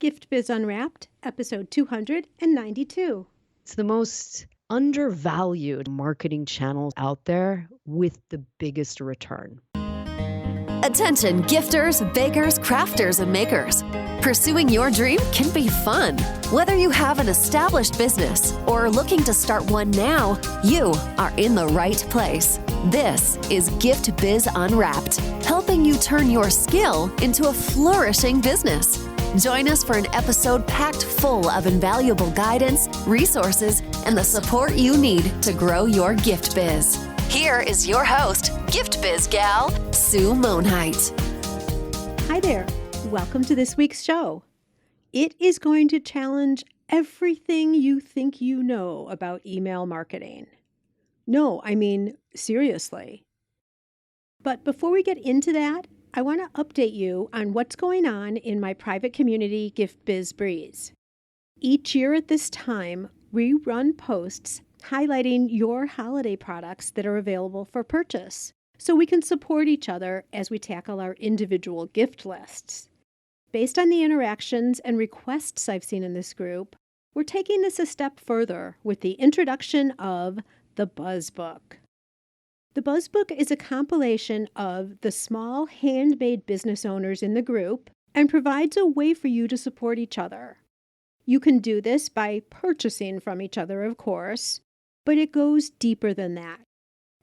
Gift Biz Unwrapped, episode 292. It's the most undervalued marketing channel out there with the biggest return. Attention gifters, bakers, crafters, and makers. Pursuing your dream can be fun. Whether you have an established business or are looking to start one now, you are in the right place. This is Gift Biz Unwrapped, helping you turn your skill into a flourishing business. Join us for an episode packed full of invaluable guidance, resources, and the support you need to grow your gift biz. Here is your host, Gift Biz gal, Sue Monheit. Hi there. Welcome to this week's show. It is going to challenge everything you think you know about email marketing. No, I mean, seriously. But before we get into that, I want to update you on what's going on in my private community, Gift Biz Breeze. Each year at this time, we run posts highlighting your holiday products that are available for purchase, so we can support each other as we tackle our individual gift lists. Based on the interactions and requests I've seen in this group, we're taking this a step further with the introduction of the Buzz Book. The Buzz Book is a compilation of the small handmade business owners in the group and provides a way for you to support each other. You can do this by purchasing from each other, of course, but it goes deeper than that.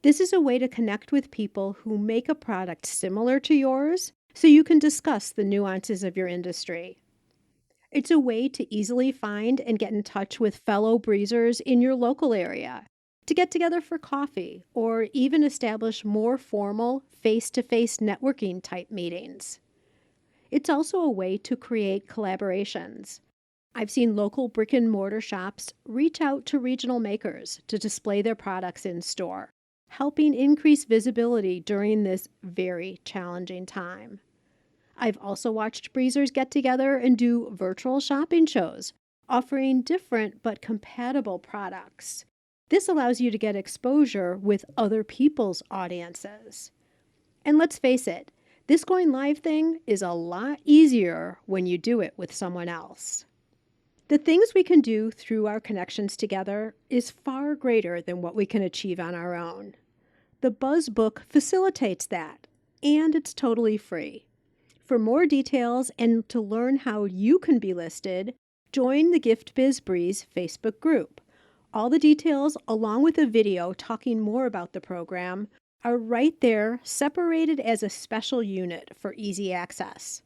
This is a way to connect with people who make a product similar to yours so you can discuss the nuances of your industry. It's a way to easily find and get in touch with fellow breezers in your local area, to get together for coffee, or even establish more formal face-to-face networking type meetings. It's also a way to create collaborations. I've seen local brick and mortar shops reach out to regional makers to display their products in store, helping increase visibility during this very challenging time. I've also watched breezers get together and do virtual shopping shows, offering different but compatible products. This allows you to get exposure with other people's audiences. And let's face it, this going live thing is a lot easier when you do it with someone else. The things we can do through our connections together is far greater than what we can achieve on our own. The Buzz Book facilitates that, and it's totally free. For more details and to learn how you can be listed, join the Gift Biz Breeze Facebook group. All the details, along with a video talking more about the program, are right there, separated as a special unit for easy access.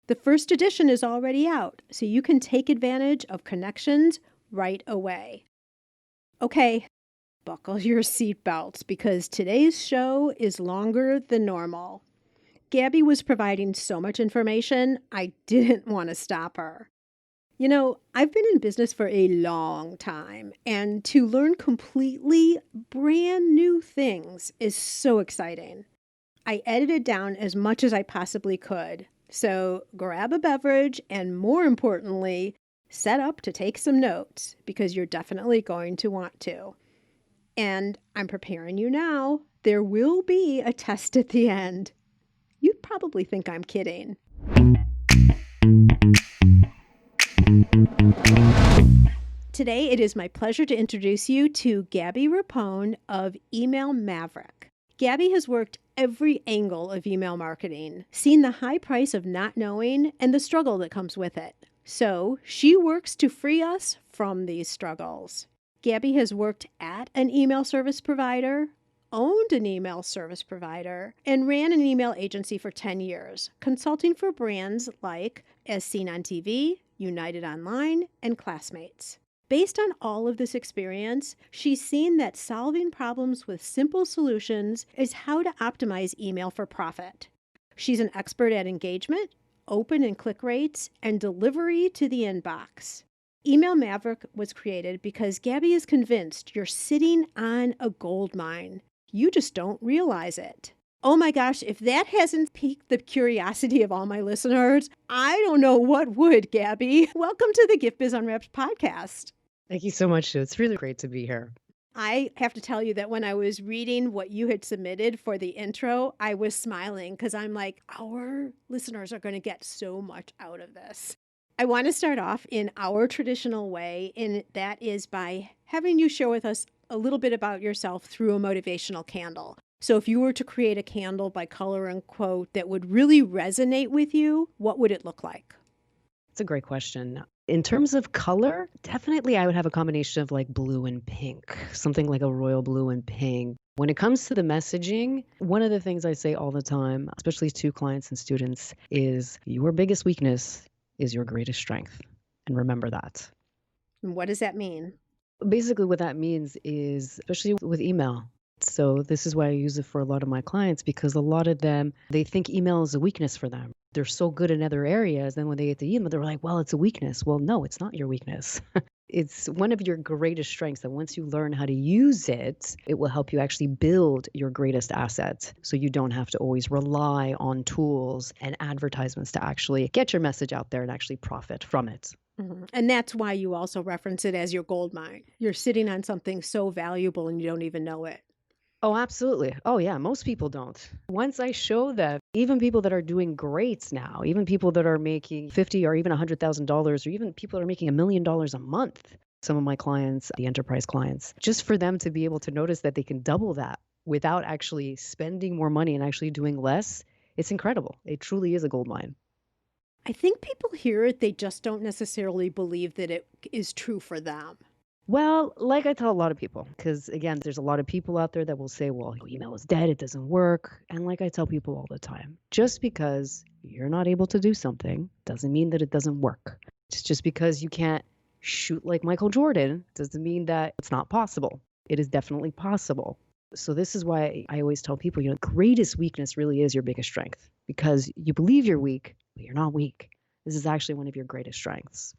The first edition is already out, so you can take advantage of connections right away. Okay, buckle your seatbelts because today's show is longer than normal. Gabby was providing so much information, I didn't want to stop her. You know, I've been in business for a long time, and to learn completely brand new things is so exciting. I edited down as much as I possibly could, so grab a beverage and, more importantly, set up to take some notes because you're definitely going to want to. And I'm preparing you now, there will be a test at the end. You probably think I'm kidding. Today, it is my pleasure to introduce you to Gabby Rapone of Email Maverick. Gabby has worked every angle of email marketing, seen the high price of not knowing and the struggle that comes with it. So she works to free us from these struggles. Gabby has worked at an email service provider, owned an email service provider, and ran an email agency for 10 years, consulting for brands like As Seen on TV, United Online, and Classmates. Based on all of this experience, she's seen that solving problems with simple solutions is how to optimize email for profit. She's an expert at engagement, open and click rates, and delivery to the inbox. Email Maverick was created because Gabby is convinced you're sitting on a gold mine. You just don't realize it. Oh my gosh, if that hasn't piqued the curiosity of all my listeners, I don't know what would, Gabby. Welcome to the Gift Biz Unwrapped podcast. Thank you so much, Sue. It's really great to be here. I have to tell you that when I was reading what you had submitted for the intro, I was smiling because I'm like, our listeners are going to get so much out of this. I want to start off in our traditional way, and that is by having you share with us a little bit about yourself through a motivational candle. So, if you were to create a candle by color and quote that would really resonate with you, what would it look like? It's a great question. In terms of color, definitely I would have a combination of like blue and pink, something like a royal blue and pink. When it comes to the messaging, one of the things I say all the time, especially to clients and students, is your biggest weakness is your greatest strength. And remember that. And what does that mean? Basically, what that means is, especially with email. So, this is why I use it for a lot of my clients because a lot of them, they think email is a weakness for them. They're so good in other areas. Then when they get the email, they're like, well, it's a weakness. Well, no, it's not your weakness. It's one of your greatest strengths that once you learn how to use it, it will help you actually build your greatest asset. So you don't have to always rely on tools and advertisements to actually get your message out there and actually profit from it. And that's why you also reference it as your gold mine. You're sitting on something so valuable and you don't even know it. Oh, absolutely. Oh, yeah. Most people don't. Once I show them, even people that are doing great now, even people that are making 50 or even $100,000, or even people that are making $1 million a month, some of my clients, the enterprise clients, just for them to be able to notice that they can double that without actually spending more money and actually doing less, it's incredible. It truly is a gold mine. I think people hear it, they just don't necessarily believe that it is true for them. Well, like I tell a lot of people, because again, there's a lot of people out there that will say, well, email is dead, it doesn't work. And like I tell people all the time, just because you're not able to do something doesn't mean that it doesn't work. It's just because you can't shoot like Michael Jordan doesn't mean that it's not possible. It is definitely possible. So this is why I always tell people, greatest weakness really is your biggest strength because you believe you're weak, but you're not weak. This is actually one of your greatest strengths.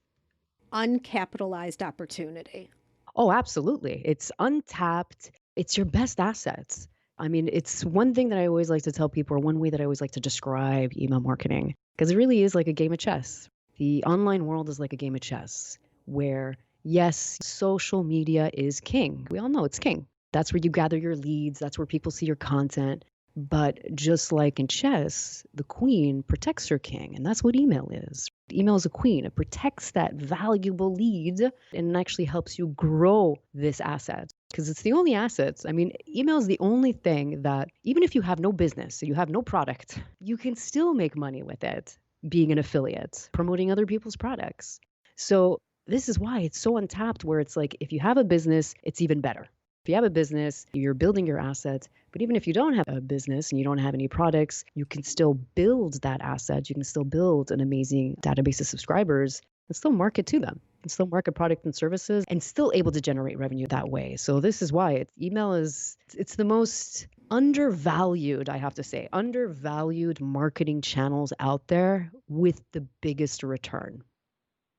Uncapitalized opportunity. Oh, absolutely. It's untapped. It's your best assets. I mean, it's one thing that I always like to tell people, or one way that I always like to describe email marketing, because it really is like a game of chess. The online world is like a game of chess where, yes, social media is king. We all know it's king. That's where you gather your leads. That's where people see your content. But just like in chess, the queen protects her king, and that's what email is. Email is a queen. It protects that valuable lead and it actually helps you grow this asset because it's the only assets. I mean, email is the only thing that even if you have no business, so you have no product, you can still make money with it being an affiliate, promoting other people's products. So this is why it's so untapped where it's like if you have a business, it's even better. If you have a business, you're building your assets. But even if you don't have a business and you don't have any products, you can still build that asset. You can still build an amazing database of subscribers and still market to them and still market product and services and still able to generate revenue that way. So this is why email it's the most undervalued, I have to say, undervalued marketing channels out there with the biggest return.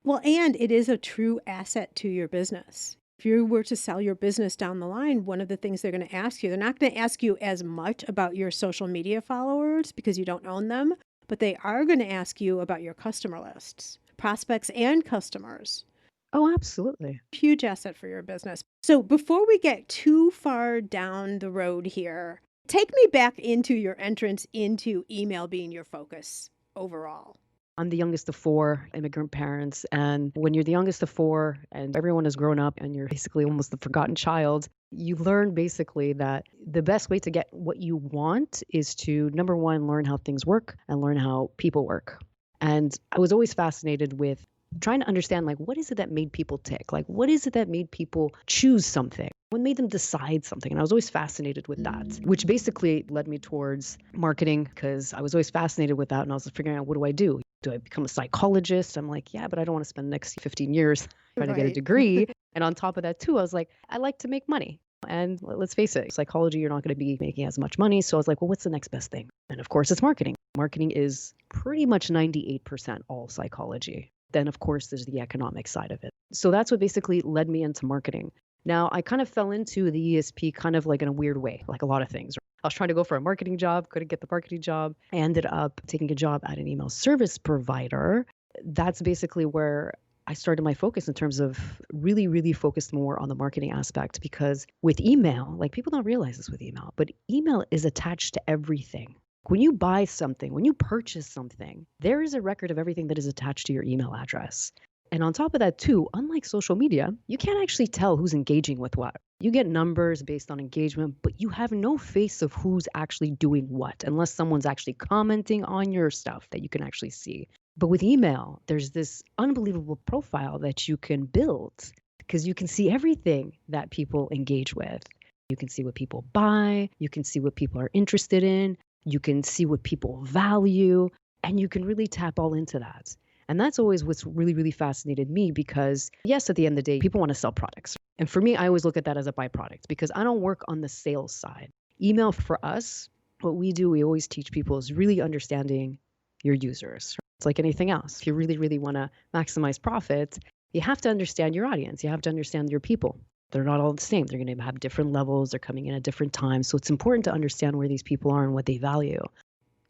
Well, and it is a true asset to your business. If you were to sell your business down the line, one of the things they're going to ask you, they're not going to ask you as much about your social media followers because you don't own them, but they are going to ask you about your customer lists, prospects and customers. Oh, absolutely. Huge asset for your business. So before we get too far down the road here, take me back into your entrance into email being your focus overall. I'm the youngest of 4 immigrant parents. And when you're the youngest of 4 and everyone has grown up and you're basically almost the forgotten child, you learn basically that the best way to get what you want is to, number one, learn how things work and learn how people work. And I was always fascinated with trying to understand, like, what is it that made people tick? Like, what is it that made people choose something? What made them decide something? And I was always fascinated with that, which basically led me towards marketing because I was always fascinated with that. And I was figuring out, what do I do? Do I become a psychologist? I'm like, yeah, but I don't want to spend the next 15 years trying to get a degree. And on top of that, too, I was like, I like to make money. And let's face it, psychology, you're not going to be making as much money. So I was like, well, what's the next best thing? And of course, it's marketing. Marketing is pretty much 98% all psychology. Then, of course, there's the economic side of it. So that's what basically led me into marketing. Now, I kind of fell into the ESP kind of like in a weird way, like a lot of things. I was trying to go for a marketing job, couldn't get the marketing job. I ended up taking a job at an email service provider. That's basically where I started my focus in terms of really, really focused more on the marketing aspect because with email, like people don't realize this with email, but email is attached to everything. When you buy something, when you purchase something, there is a record of everything that is attached to your email address. And on top of that, too, unlike social media, you can't actually tell who's engaging with what. You get numbers based on engagement, but you have no face of who's actually doing what, unless someone's actually commenting on your stuff that you can actually see. But with email, there's this unbelievable profile that you can build because you can see everything that people engage with. You can see what people buy, you can see what people are interested in, you can see what people value, and you can really tap all into that. And that's always what's really, really fascinated me because, yes, at the end of the day, people want to sell products. And for me, I always look at that as a byproduct because I don't work on the sales side. Email for us, what we do, we always teach people is really understanding your users. It's like anything else. If you really, really want to maximize profit, you have to understand your audience. You have to understand your people. They're not all the same. They're going to have different levels. They're coming in at different times. So it's important to understand where these people are and what they value.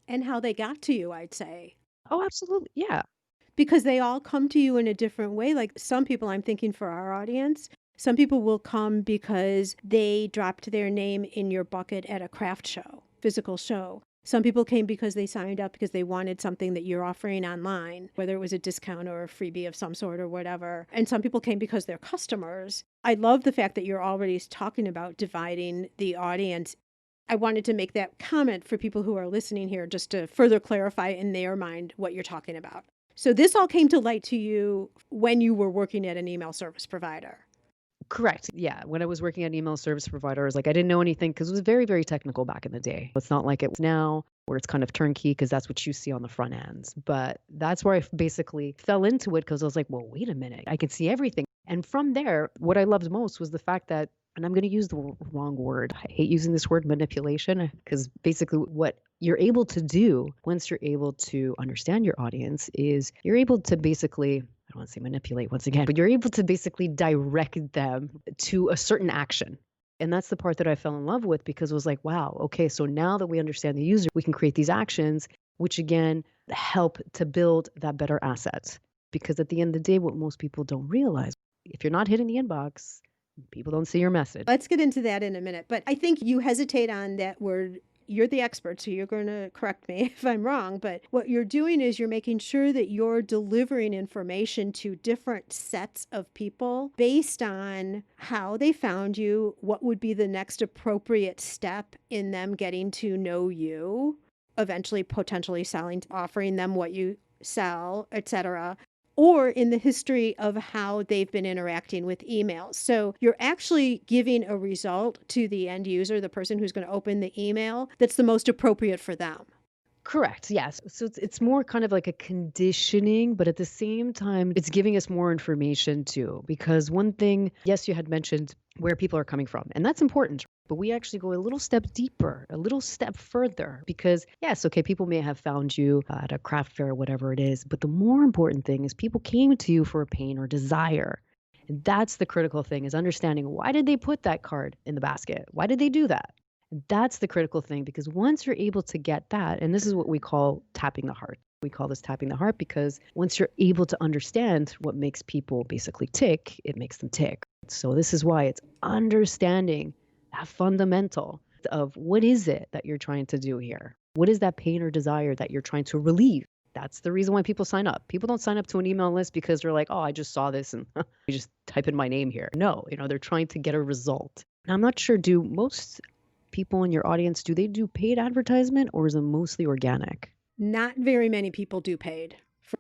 And how they got to you, I'd say. Oh, absolutely. Yeah. Because they all come to you in a different way. Like some people, I'm thinking for our audience, some people will come because they dropped their name in your bucket at a craft show, physical show. Some people came because they signed up because they wanted something that you're offering online, whether it was a discount or a freebie of some sort or whatever. And some people came because they're customers. I love the fact that you're already talking about dividing the audience. I wanted to make that comment for people who are listening here just to further clarify in their mind what you're talking about. So this all came to light to you when you were working at an email service provider. Correct. Yeah. When I was working at an email service provider, I was like, I didn't know anything because it was very, very technical back in the day. It's not like it's now where it's kind of turnkey because that's what you see on the front ends. But that's where I basically fell into it because I was like, well, wait a minute, I can see everything. And from there, what I loved most was the fact that, and I'm going to use the wrong word. I hate using this word manipulation because basically what you're able to do once you're able to understand your audience is you're able to basically, I don't want to say manipulate once again, but you're able to basically direct them to a certain action. And that's the part that I fell in love with because it was like, wow, okay, so now that we understand the user, we can create these actions, which again, help to build that better asset. Because at the end of the day, what most people don't realize, if you're not hitting the inbox, people don't see your message. Let's get into that in a minute. But I think you hesitate on that word. You're the expert, so you're going to correct me if I'm wrong. But what you're doing is you're making sure that you're delivering information to different sets of people based on how they found you, what would be the next appropriate step in them getting to know you, eventually potentially selling, offering them what you sell, etc., or in the history of how they've been interacting with emails. So you're actually giving a result to the end user, the person who's going to open the email, that's the most appropriate for them. Correct. Yes. So it's more kind of like a conditioning, but at the same time, it's giving us more information too. Because one thing, yes, you had mentioned where people are coming from, and that's important. But we actually go a little step deeper, a little step further. Because yes, okay, people may have found you at a craft fair, whatever it is. But the more important thing is people came to you for a pain or desire. And that's the critical thing is understanding why did they put that card in the basket? Why did they do that? That's the critical thing because once you're able to get that, and this is what we call tapping the heart. We call this tapping the heart because once you're able to understand what makes people basically tick, it makes them tick. So this is why it's understanding that fundamental of what is it that you're trying to do here? What is that pain or desire that you're trying to relieve? That's the reason why people sign up. People don't sign up to an email list because they're like, oh, I just saw this and you just type in my name here. No, they're trying to get a result. And I'm not sure, do most people in your audience, do they do paid advertisement or is it mostly organic? Not very many people do paid.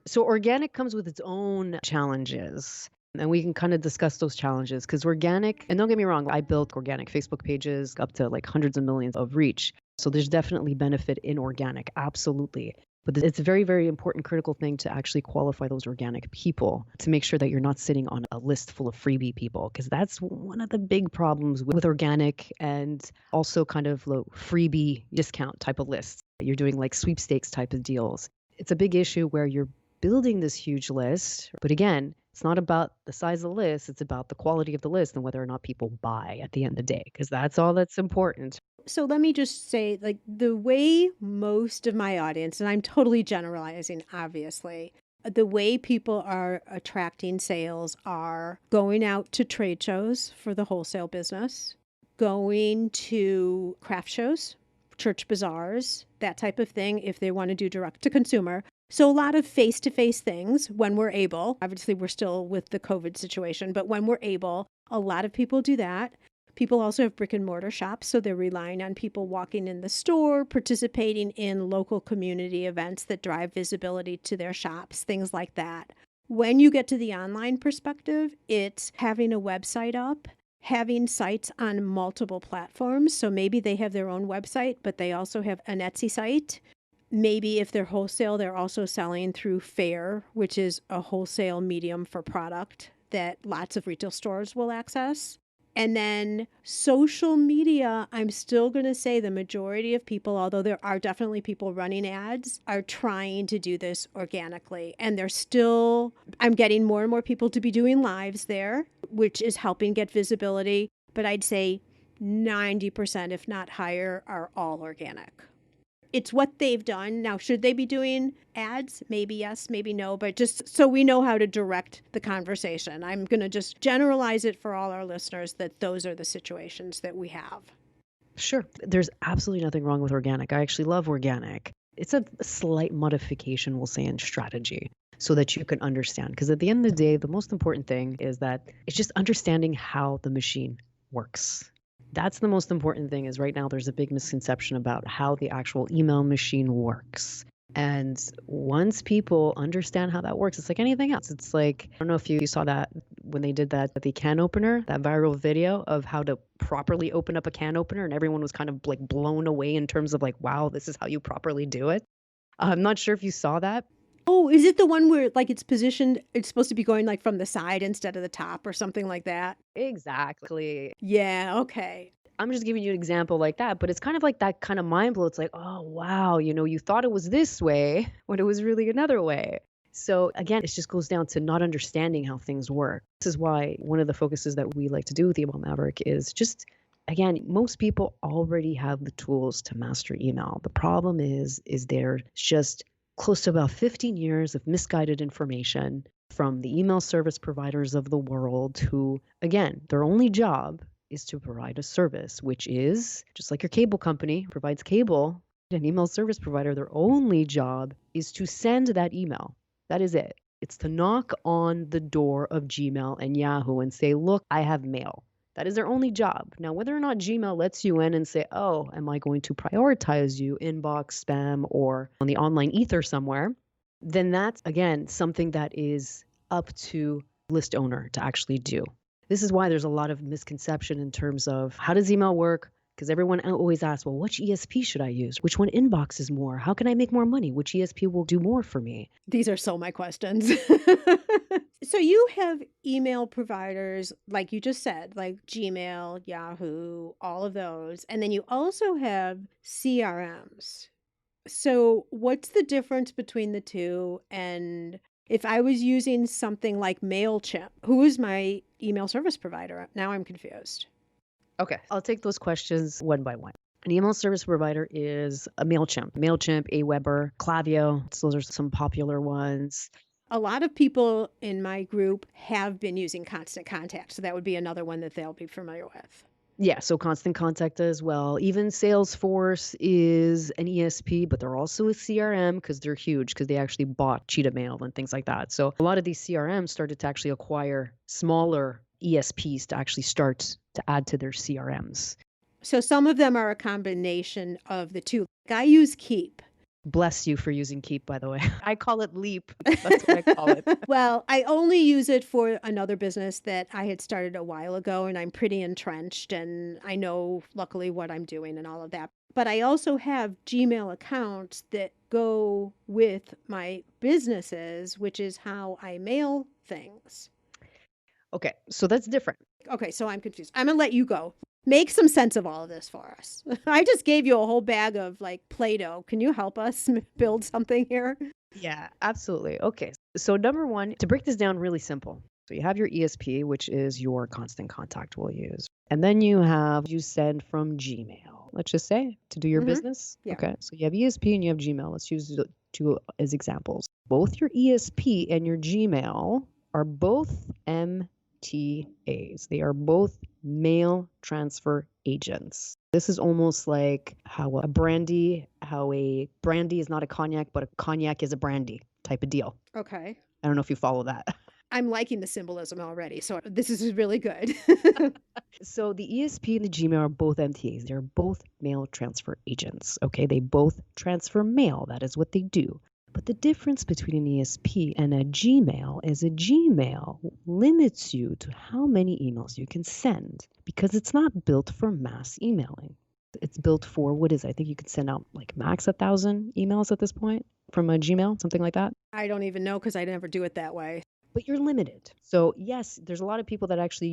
So organic comes with its own challenges. And we can kind of discuss those challenges because organic, and don't get me wrong, I built organic Facebook pages up to like hundreds of millions of reach. So there's definitely benefit in organic, absolutely. But it's a very, very important critical thing to actually qualify those organic people to make sure that you're not sitting on a list full of freebie people, because that's one of the big problems with organic and also kind of low freebie discount type of lists. You're doing like sweepstakes type of deals. It's a big issue where you're building this huge list. But again, it's not about the size of the list. It's about the quality of the list and whether or not people buy at the end of the day, because that's all that's important. So let me just say, like, the way most of my audience, and I'm totally generalizing, obviously, the way people are attracting sales are going out to trade shows for the wholesale business, going to craft shows church bazaars, that type of thing, if they want to do direct to consumer. So a lot of face-to-face things when we're able. Obviously, we're still with the COVID situation, but when we're able, a lot of people do that. People also have brick and mortar shops, so they're relying on people walking in the store, participating in local community events that drive visibility to their shops, things like that. When you get to the online perspective, it's having a website up, having sites on multiple platforms. So maybe they have their own website, but they also have an Etsy site. Maybe if they're wholesale, they're also selling through Fair, which is a wholesale medium for product that lots of retail stores will access. And then social media, I'm still going to say the majority of people, although there are definitely people running ads, are trying to do this organically. And I'm getting more and more people to be doing lives there, which is helping get visibility. But I'd say 90%, if not higher, are all organic. It's what they've done. Now, should they be doing ads? Maybe yes, maybe no, but just so we know how to direct the conversation. I'm going to just generalize it for all our listeners that those are the situations that we have. Sure. There's absolutely nothing wrong with organic. I actually love organic. It's a slight modification, we'll say, in strategy so that you can understand. Because at the end of the day, the most important thing is that it's just understanding how the machine works. That's the most important thing. Is right now there's a big misconception about how the actual email machine works. And once people understand how that works, it's like anything else. It's like, I don't know if you saw that when they did that, the can opener, that viral video of how to properly open up a can opener, and everyone was kind of like blown away in terms of like, wow, this is how you properly do it. I'm not sure if you saw that. Oh, is it the one where like it's positioned, it's supposed to be going like from the side instead of the top or something like that? Exactly. Yeah, okay. I'm just giving you an example like that, but it's kind of like that kind of mind blow. It's like, oh, wow, you thought it was this way when it was really another way. So again, it just goes down to not understanding how things work. This is why one of the focuses that we like to do with Email Maverick is just, again, most people already have the tools to master email. The problem is there's just close to about 15 years of misguided information from the email service providers of the world who, again, their only job is to provide a service, which is just like your cable company provides cable. An email service provider, their only job is to send that email. That is it. It's to knock on the door of Gmail and Yahoo and say, look, I have mail. That is their only job. Now, whether or not Gmail lets you in and say, oh, am I going to prioritize you inbox, spam, or on the online ether somewhere, then that's, again, something that is up to list owner to actually do. This is why there's a lot of misconception in terms of how does email work? Because everyone always asks, well, which ESP should I use? Which one inboxes more? How can I make more money? Which ESP will do more for me? These are so my questions. So you have email providers, like you just said, like Gmail, Yahoo, all of those. And then you also have CRMs. So what's the difference between the two? And if I was using something like Mailchimp, who is my email service provider? Now I'm confused. Okay, I'll take those questions one by one. An email service provider is a Mailchimp, Aweber, Klaviyo. So those are some popular ones. A lot of people in my group have been using Constant Contact, so that would be another one that they'll be familiar with. Yeah, so Constant Contact as well. Even Salesforce is an ESP, but they're also a CRM because they're huge because they actually bought Cheetah Mail and things like that. So a lot of these CRMs started to actually acquire smaller ESPs to actually start to add to their CRMs. So some of them are a combination of the two. Like I use Keep. Bless you for using Keep, by the way. I call it Leap. That's what I call it. Well, I only use it for another business that I had started a while ago, and I'm pretty entrenched, and I know, luckily, what I'm doing and all of that. But I also have Gmail accounts that go with my businesses, which is how I mail things. Okay, so that's different. Okay, so I'm confused. I'm going to let you go. Make some sense of all of this for us. I just gave you a whole bag of like Play-Doh. Can you help us build something here? Yeah, absolutely. Okay. So number one, to break this down really simple. So you have your ESP, which is your Constant Contact we'll use. And then you send from Gmail, let's just say, to do your business. Yeah. Okay. So you have ESP and you have Gmail. Let's use the two as examples. Both your ESP and your Gmail are both MTAs. They are both mail transfer agents. This is almost like how a brandy is not a cognac, but a cognac is a brandy type of deal. Okay. I don't know if you follow that. I'm liking the symbolism already, so this is really good. So the ESP and the Gmail are both MTAs. They're both mail transfer agents. Okay, they both transfer mail. That is what they do. But the difference between an ESP and a Gmail is a Gmail limits you to how many emails you can send because it's not built for mass emailing. It's built for what is it? I think you could send out like max 1,000 emails at this point from a Gmail, something like that. I don't even know because I never do it that way. But you're limited. So yes, there's a lot of people that actually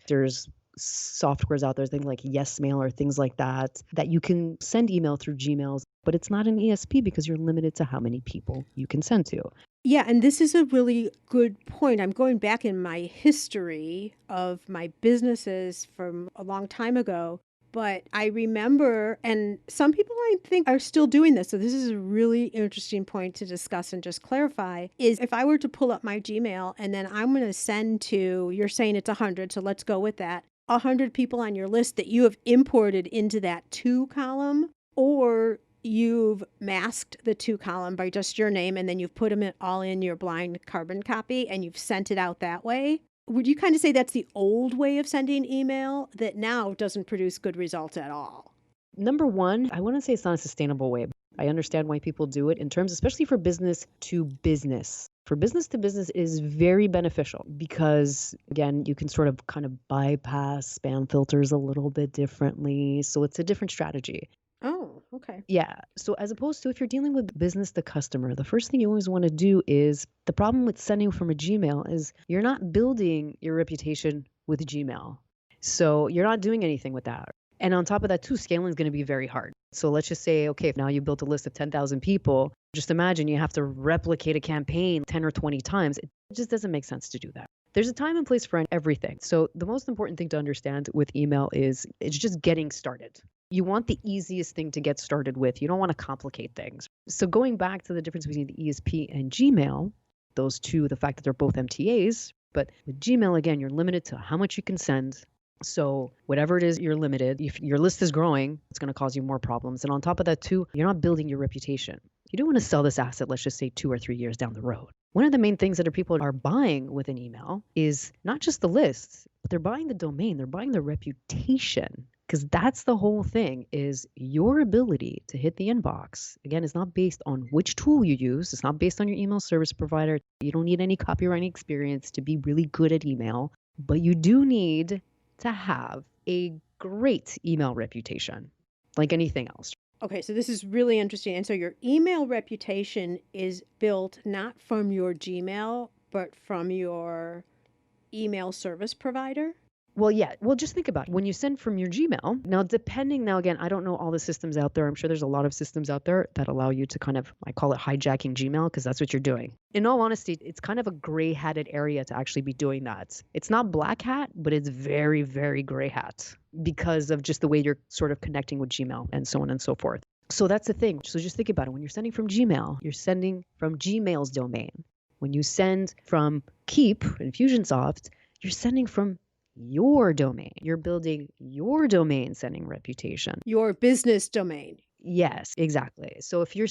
there's softwares out there, things like YesMail or things like that you can send email through Gmails, but it's not an ESP because you're limited to how many people you can send to. Yeah, and this is a really good point. I'm going back in my history of my businesses from a long time ago. But I remember, and some people I think are still doing this, so this is a really interesting point to discuss and just clarify, is if I were to pull up my Gmail and then I'm going to send to, you're saying it's 100, so let's go with that, 100 people on your list that you have imported into that to column, or you've masked the to column by just your name and then you've put them all in your blind carbon copy and you've sent it out that way. Would you kind of say that's the old way of sending email that now doesn't produce good results at all? Number one, I wouldn't say it's not a sustainable way. I understand why people do it in terms, especially for business to business. For business to business is very beneficial because, again, you can sort of kind of bypass spam filters a little bit differently. So it's a different strategy. Oh, okay. Yeah. So as opposed to if you're dealing with business to customer, the first thing you always want to do is the problem with sending from a Gmail is you're not building your reputation with Gmail. So you're not doing anything with that. And on top of that, too, scaling is going to be very hard. So let's just say, okay, if now you built a list of 10,000 people, just imagine you have to replicate a campaign 10 or 20 times. It just doesn't make sense to do that. There's a time and place for everything. So the most important thing to understand with email is it's just getting started. You want the easiest thing to get started with. You don't want to complicate things. So going back to the difference between the ESP and Gmail, those two, the fact that they're both MTAs, but with Gmail, again, you're limited to how much you can send. So whatever it is, you're limited. If your list is growing, it's going to cause you more problems. And on top of that, too, you're not building your reputation. You don't want to sell this asset, let's just say 2 or 3 years down the road. One of the main things that people are buying with an email is not just the list, but they're buying the domain, they're buying the reputation. Because that's the whole thing, is your ability to hit the inbox. Again, it's not based on which tool you use. It's not based on your email service provider. You don't need any copywriting experience to be really good at email, but you do need to have a great email reputation, like anything else. Okay, so this is really interesting. And so your email reputation is built not from your Gmail, but from your email service provider? Well, yeah. Well, just think about it. When you send from your Gmail, now again, I don't know all the systems out there. I'm sure there's a lot of systems out there that allow you to kind of, I call it hijacking Gmail because that's what you're doing. In all honesty, it's kind of a gray hatted area to actually be doing that. It's not black hat, but it's very, very gray hat because of just the way you're sort of connecting with Gmail and so on and so forth. So that's the thing. So just think about it. When you're sending from Gmail, you're sending from Gmail's domain. When you send from Keep and Infusionsoft, you're sending from your domain. You're building your domain sending reputation. Your business domain. Yes, exactly. So if you're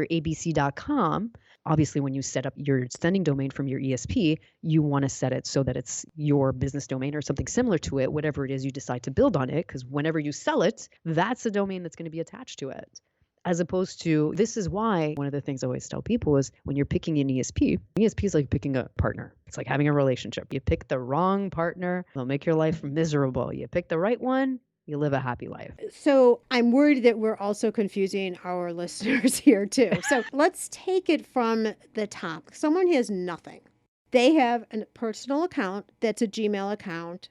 abc.com, obviously when you set up your sending domain from your ESP, you want to set it so that it's your business domain or something similar to it, whatever it is you decide to build on it, because whenever you sell it, that's the domain that's going to be attached to it. As opposed to, this is why one of the things I always tell people is when you're picking an ESP is like picking a partner. It's like having a relationship. You pick the wrong partner, they'll make your life miserable. You pick the right one, you live a happy life. So I'm worried that we're also confusing our listeners here too. So let's take it from the top. Someone has nothing. They have a personal account that's a Gmail account,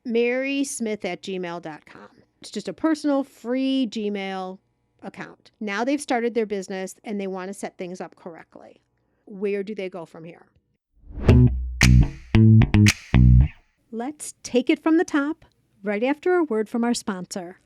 marysmith@gmail.com. It's just a personal free Gmail account. Now they've started their business and they want to set things up correctly. Where do they go from here? Let's take it from the top, right after a word from our sponsor.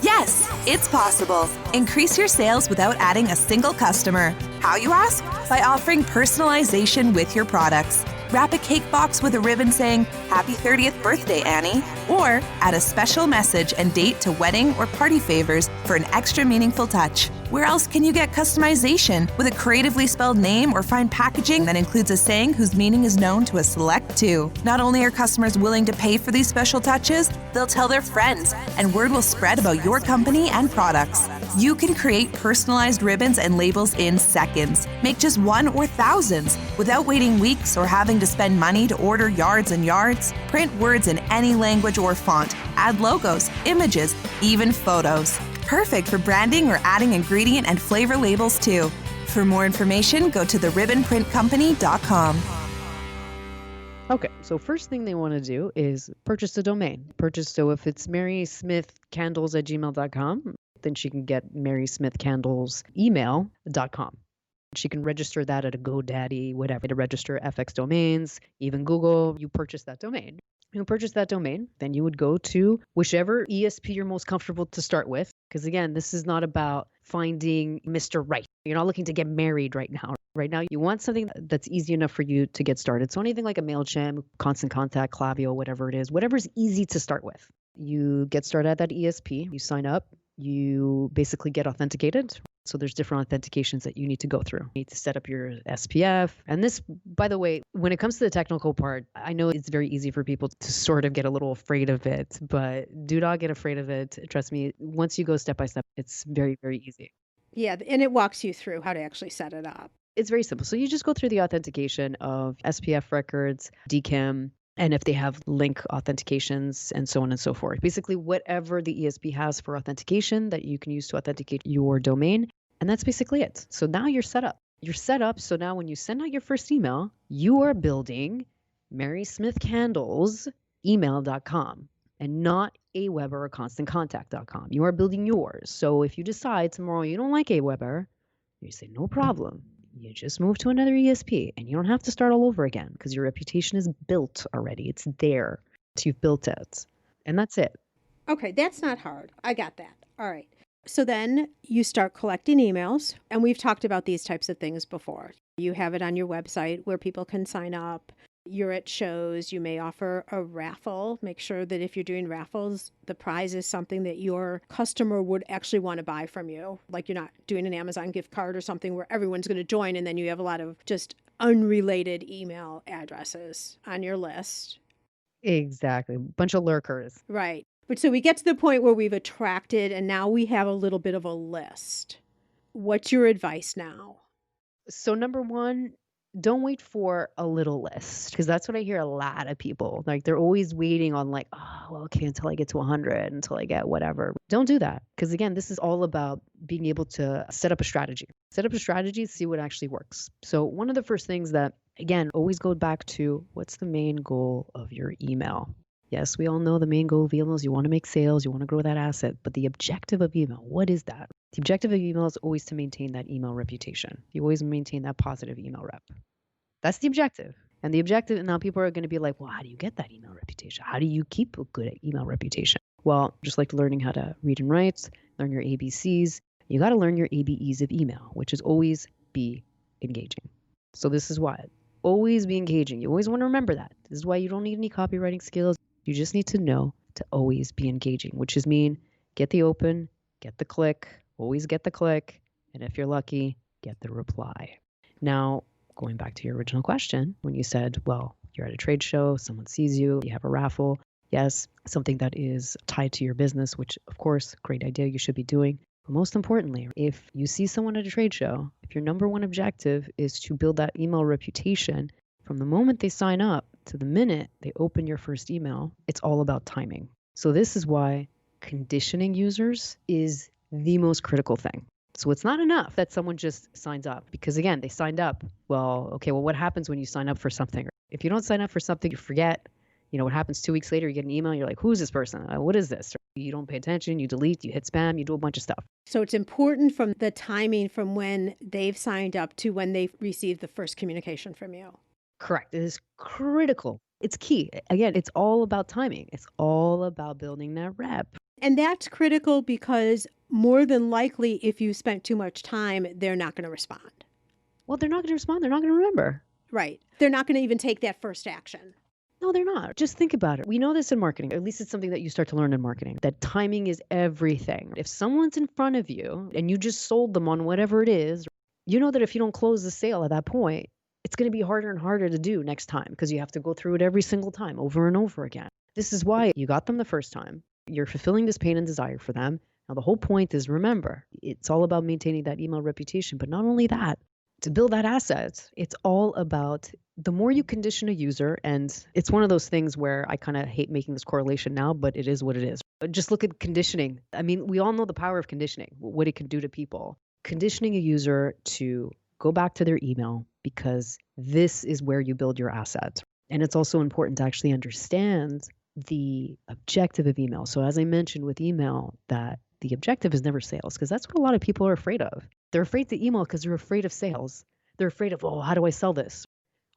Yes, it's possible. Increase your sales without adding a single customer. How, you ask? By offering personalization with your products. Wrap a cake box with a ribbon saying, "Happy 30th birthday, Annie." Or add a special message and date to wedding or party favors for an extra meaningful touch. Where else can you get customization with a creatively spelled name or fine packaging that includes a saying whose meaning is known to a select few? Not only are customers willing to pay for these special touches, they'll tell their friends, and word will spread about your company and products. You can create personalized ribbons and labels in seconds. Make just one or thousands without waiting weeks or having to spend money to order yards and yards. Print words in any language or font. Add logos, images, even photos. Perfect for branding or adding ingredient and flavor labels too. For more information, go to theribbonprintcompany.com. Okay, so first thing they want to do is purchase a domain. So if it's marysmithcandles@gmail.com, then she can get marysmithcandlesemail.com. She can register that at a GoDaddy, whatever, to register FX domains, even Google. You purchase that domain. You purchase that domain, then you would go to whichever ESP you're most comfortable to start with. Because again, this is not about finding Mr. Right. You're not looking to get married right now. Right now, you want something that's easy enough for you to get started. So anything like a Mailchimp, Constant Contact, Klaviyo, whatever it is, whatever's easy to start with. You get started at that ESP, you sign up, you basically get authenticated. So there's different authentications that you need to go through. You need to set up your SPF. And this, by the way, when it comes to the technical part, I know it's very easy for people to sort of get a little afraid of it, but do not get afraid of it. Trust me, once you go step by step, it's very, very easy. Yeah, and it walks you through how to actually set it up. It's very simple. So you just go through the authentication of SPF records, DKIM, and if they have link authentications and so on and so forth. Basically, whatever the ESP has for authentication that you can use to authenticate your domain. And that's basically it. So now you're set up. You're set up. So now when you send out your first email, you are building marysmithcandlesemail.com and not Aweber or ConstantContact.com. You are building yours. So if you decide tomorrow you don't like Aweber, you say, no problem. You just move to another ESP and you don't have to start all over again because your reputation is built already. It's there. So you've built it. And that's it. Okay, that's not hard. I got that. All right. So then you start collecting emails, and we've talked about these types of things before. You have it on your website where people can sign up. You're at shows. You may offer a raffle. Make sure that if you're doing raffles, the prize is something that your customer would actually want to buy from you. Like you're not doing an Amazon gift card or something where everyone's going to join, and then you have a lot of just unrelated email addresses on your list. Exactly. Bunch of lurkers. Right. But so we get to the point where we've attracted and now we have a little bit of a list. What's your advice now? So number one, don't wait for a little list because that's what I hear a lot of people. Like they're always waiting on like, oh, well, okay, until I get to 100, until I get whatever. Don't do that because again, this is all about being able to set up a strategy. Set up a strategy, see what actually works. So one of the first things that, again, always go back to what's the main goal of your email? Yes, we all know the main goal of email is you want to make sales, you want to grow that asset, but the objective of email, what is that? The objective of email is always to maintain that email reputation. You always maintain that positive email rep. That's the objective. And the objective, and now people are going to be like, well, how do you get that email reputation? How do you keep a good email reputation? Well, just like learning how to read and write, learn your ABCs, you got to learn your ABEs of email, which is always be engaging. So this is why. Always be engaging. You always want to remember that. This is why you don't need any copywriting skills. You just need to know to always be engaging, which is mean get the open, get the click, always get the click, and if you're lucky, get the reply. Now, going back to your original question, when you said, well, you're at a trade show, someone sees you, you have a raffle, yes, something that is tied to your business, which of course, great idea, you should be doing. But most importantly, if you see someone at a trade show, if your number one objective is to build that email reputation, from the moment they sign up to the minute they open your first email, it's all about timing. So this is why conditioning users is the most critical thing. So it's not enough that someone just signs up because again, they signed up. Well, okay, well, what happens when you sign up for something? If you don't sign up for something, you forget, what happens 2 weeks later, you get an email, you're like, who's this person? What is this? You don't pay attention, you delete, you hit spam, you do a bunch of stuff. So it's important from the timing from when they've signed up to when they've received the first communication from you. Correct. It is critical. It's key. Again, it's all about timing. It's all about building that rep. And that's critical because more than likely, if you spent too much time, they're not going to respond. Well, they're not going to respond. They're not going to remember. Right. they're not going to even take that first action. No, they're not. Just think about it. We know this in marketing. At least it's something that you start to learn in marketing, that timing is everything. If someone's in front of you and you just sold them on whatever it is, you know that if you don't close the sale at that point, it's going to be harder and harder to do next time because you have to go through it every single time over and over again. This is why you got them the first time. You're fulfilling this pain and desire for them. Now, the whole point is, remember, it's all about maintaining that email reputation. But not only that, to build that asset, it's all about the more you condition a user. And it's one of those things where I kind of hate making this correlation now, but it is what it is. Just look at conditioning. I mean, we all know the power of conditioning, what it can do to people. Conditioning a user to go back to their email, because this is where you build your asset. And it's also important to actually understand the objective of email. So as I mentioned with email, that the objective is never sales, because that's what a lot of people are afraid of. They're afraid to email because they're afraid of sales. They're afraid of, oh, how do I sell this?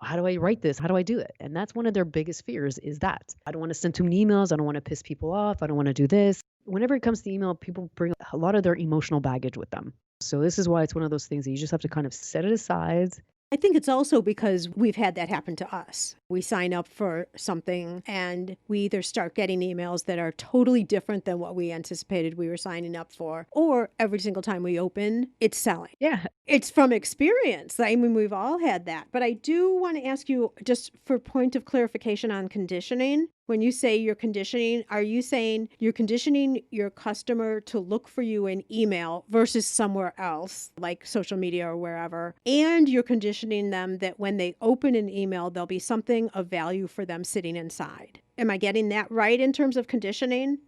How do I write this? How do I do it? And that's one of their biggest fears, is that I don't want to send too many emails. I don't want to piss people off. I don't want to do this. Whenever it comes to email, people bring a lot of their emotional baggage with them. So this is why it's one of those things that you just have to kind of set it aside. I think it's also because we've had that happen to us. We sign up for something and we either start getting emails that are totally different than what we anticipated we were signing up for, or every single time we open, it's selling. Yeah. It's from experience. I mean, we've all had that. But I do want to ask you, just for point of clarification on conditioning, when you say you're conditioning, are you saying you're conditioning your customer to look for you in email versus somewhere else, like social media or wherever, and you're conditioning them that when they open an email, there'll be something of value for them sitting inside? Am I getting that right in terms of conditioning?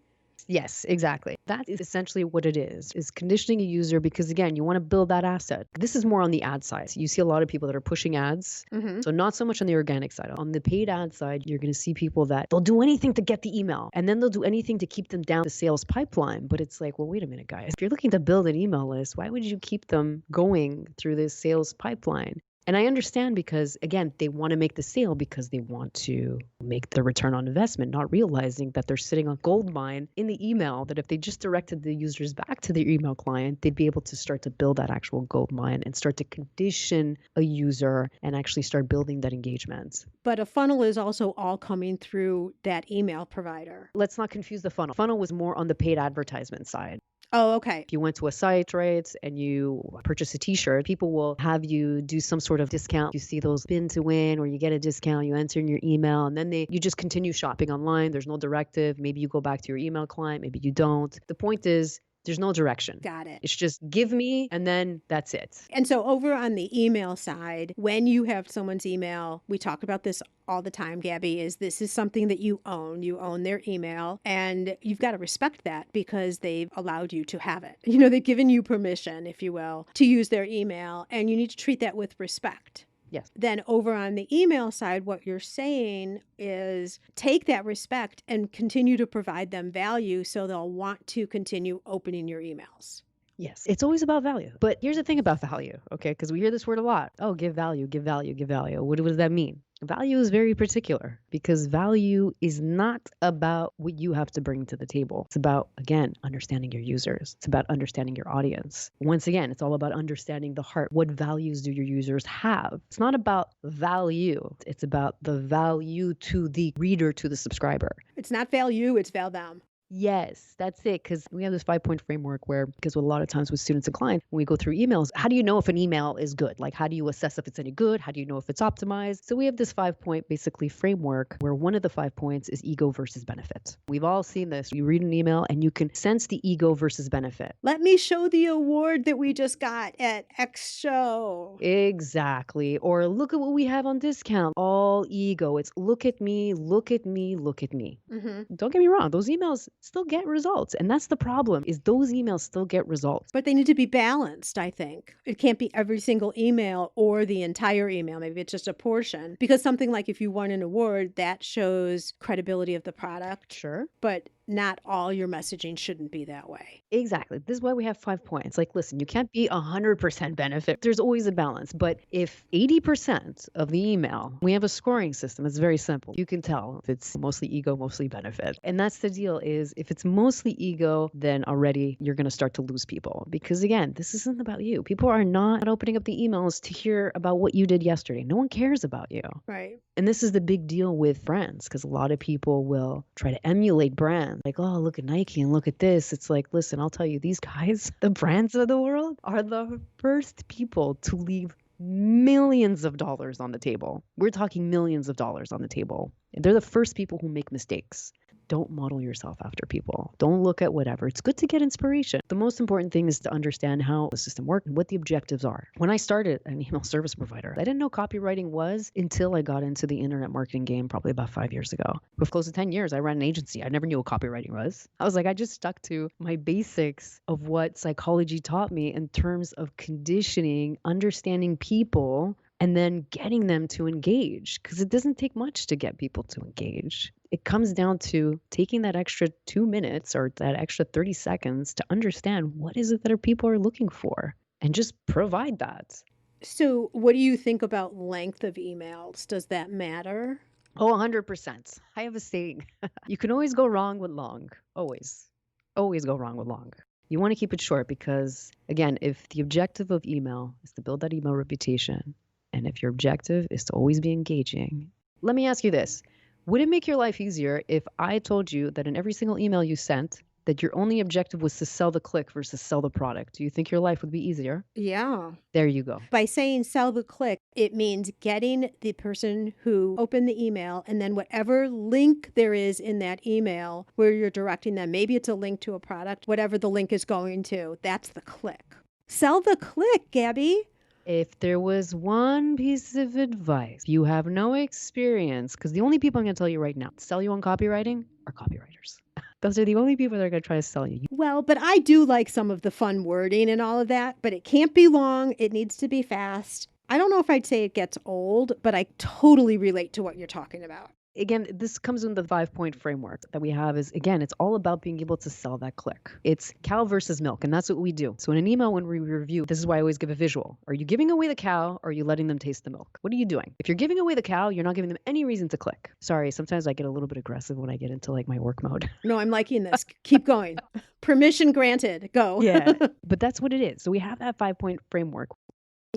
Yes, exactly. That is essentially what it is conditioning a user, because again, you want to build that asset. This is more on the ad side. You see a lot of people that are pushing ads. Mm-hmm. So not so much on the organic side. On the paid ad side, you're going to see people that they'll do anything to get the email, and then they'll do anything to keep them down the sales pipeline. But it's like, well, wait a minute, guys. If you're looking to build an email list, why would you keep them going through this sales pipeline? And I understand, because, again, they want to make the sale because they want to make the return on investment, not realizing that they're sitting on gold mine in the email, that if they just directed the users back to their email client, they'd be able to start to build that actual gold mine and start to condition a user and actually start building that engagement. But a funnel is also all coming through that email provider. Let's not confuse the funnel. Funnel was more on the paid advertisement side. Oh, okay. If you went to a site, right, and you purchase a t-shirt, people will have you do some sort of discount. You see those spin to win, or you get a discount, you enter in your email, and then you just continue shopping online. There's no directive. Maybe you go back to your email client, maybe you don't. The point is, there's no direction. Got it. It's just give me, and then that's it. And so over on the email side, when you have someone's email, we talk about this all the time, Gabby, is this is something that you own. You own their email, and you've got to respect that because they've allowed you to have it. You know, they've given you permission, if you will, to use their email, and you need to treat that with respect. Yes. Then over on the email side, what you're saying is take that respect and continue to provide them value so they'll want to continue opening your emails. Yes. It's always about value. But here's the thing about value, okay? Because we hear this word a lot. Oh, give value, give value, give value. What does that mean? Value is very particular, because value is not about what you have to bring to the table. It's about, again, understanding your users. It's about understanding your audience. Once again, it's all about understanding the heart. What values do your users have? It's not about value. It's about the value to the reader, to the subscriber. It's not value, it's val them. Yes, that's it. Because we have this 5-point framework where, because a lot of times with students and clients, when we go through emails, how do you know if an email is good? Like, how do you assess if it's any good? How do you know if it's optimized? So we have this 5-point basically framework where one of the 5 points is ego versus benefit. We've all seen this. You read an email and you can sense the ego versus benefit. Let me show the award that we just got at X show. Exactly. Or look at what we have on discount. All ego. It's look at me, look at me, look at me. Mm-hmm. Don't get me wrong. Those emails still get results. And that's the problem, is those emails still get results. But they need to be balanced, I think. It can't be every single email or the entire email. Maybe it's just a portion. Because something like if you won an award, that shows credibility of the product. Sure. But not all your messaging shouldn't be that way. Exactly. This is why we have 5 points. Like, listen, you can't be 100% benefit. There's always a balance. But if 80% of the email, we have a scoring system. It's very simple. You can tell if it's mostly ego, mostly benefit. And that's the deal is if it's mostly ego, then already you're going to start to lose people. Because again, this isn't about you. People are not opening up the emails to hear about what you did yesterday. No one cares about you. Right. And this is the big deal with brands because a lot of people will try to emulate brands. Like, oh, look at Nike and look at this. It's like, listen, I'll tell you, these guys, the brands of the world, are the first people to leave millions of dollars on the table. We're talking millions of dollars on the table. They're the first people who make mistakes. Don't model yourself after people. Don't look at whatever. It's good to get inspiration. The most important thing is to understand how the system works and what the objectives are. When I started an email service provider, I didn't know copywriting was until I got into the internet marketing game probably about 5 years ago. For close to 10 years, I ran an agency. I never knew what copywriting was. I was like, I just stuck to my basics of what psychology taught me in terms of conditioning, understanding people, and then getting them to engage, because it doesn't take much to get people to engage. It comes down to taking that extra 2 minutes or that extra 30 seconds to understand what is it that our people are looking for and just provide that. So, what do you think about length of emails? Does that matter? Oh, 100%. I have a saying. You can always go wrong with long. Always. Always go wrong with long. You want to keep it short because, again, if the objective of email is to build that email reputation, and if your objective is to always be engaging, let me ask you this. Would it make your life easier if I told you that in every single email you sent, that your only objective was to sell the click versus sell the product? Do you think your life would be easier? Yeah. There you go. By saying sell the click, it means getting the person who opened the email and then whatever link there is in that email where you're directing them, maybe it's a link to a product, whatever the link is going to, that's the click. Sell the click, Gabby. If there was one piece of advice, you have no experience, because the only people I'm going to tell you right now to sell you on copywriting are copywriters. Those are the only people that are going to try to sell you. Well, but I do like some of the fun wording and all of that, but it can't be long. It needs to be fast. I don't know if I'd say it gets old, but I totally relate to what you're talking about. Again, this comes in the 5-point framework that we have is, again, it's all about being able to sell that click. It's cow versus milk, and that's what we do. So in an email, when we review, this is why I always give a visual. Are you giving away the cow or are you letting them taste the milk? What are you doing? If you're giving away the cow, you're not giving them any reason to click. Sorry, sometimes I get a little bit aggressive when I get into like my work mode. No, I'm liking this. Keep going. Permission granted. Go. Yeah, but that's what it is. So we have that 5-point framework.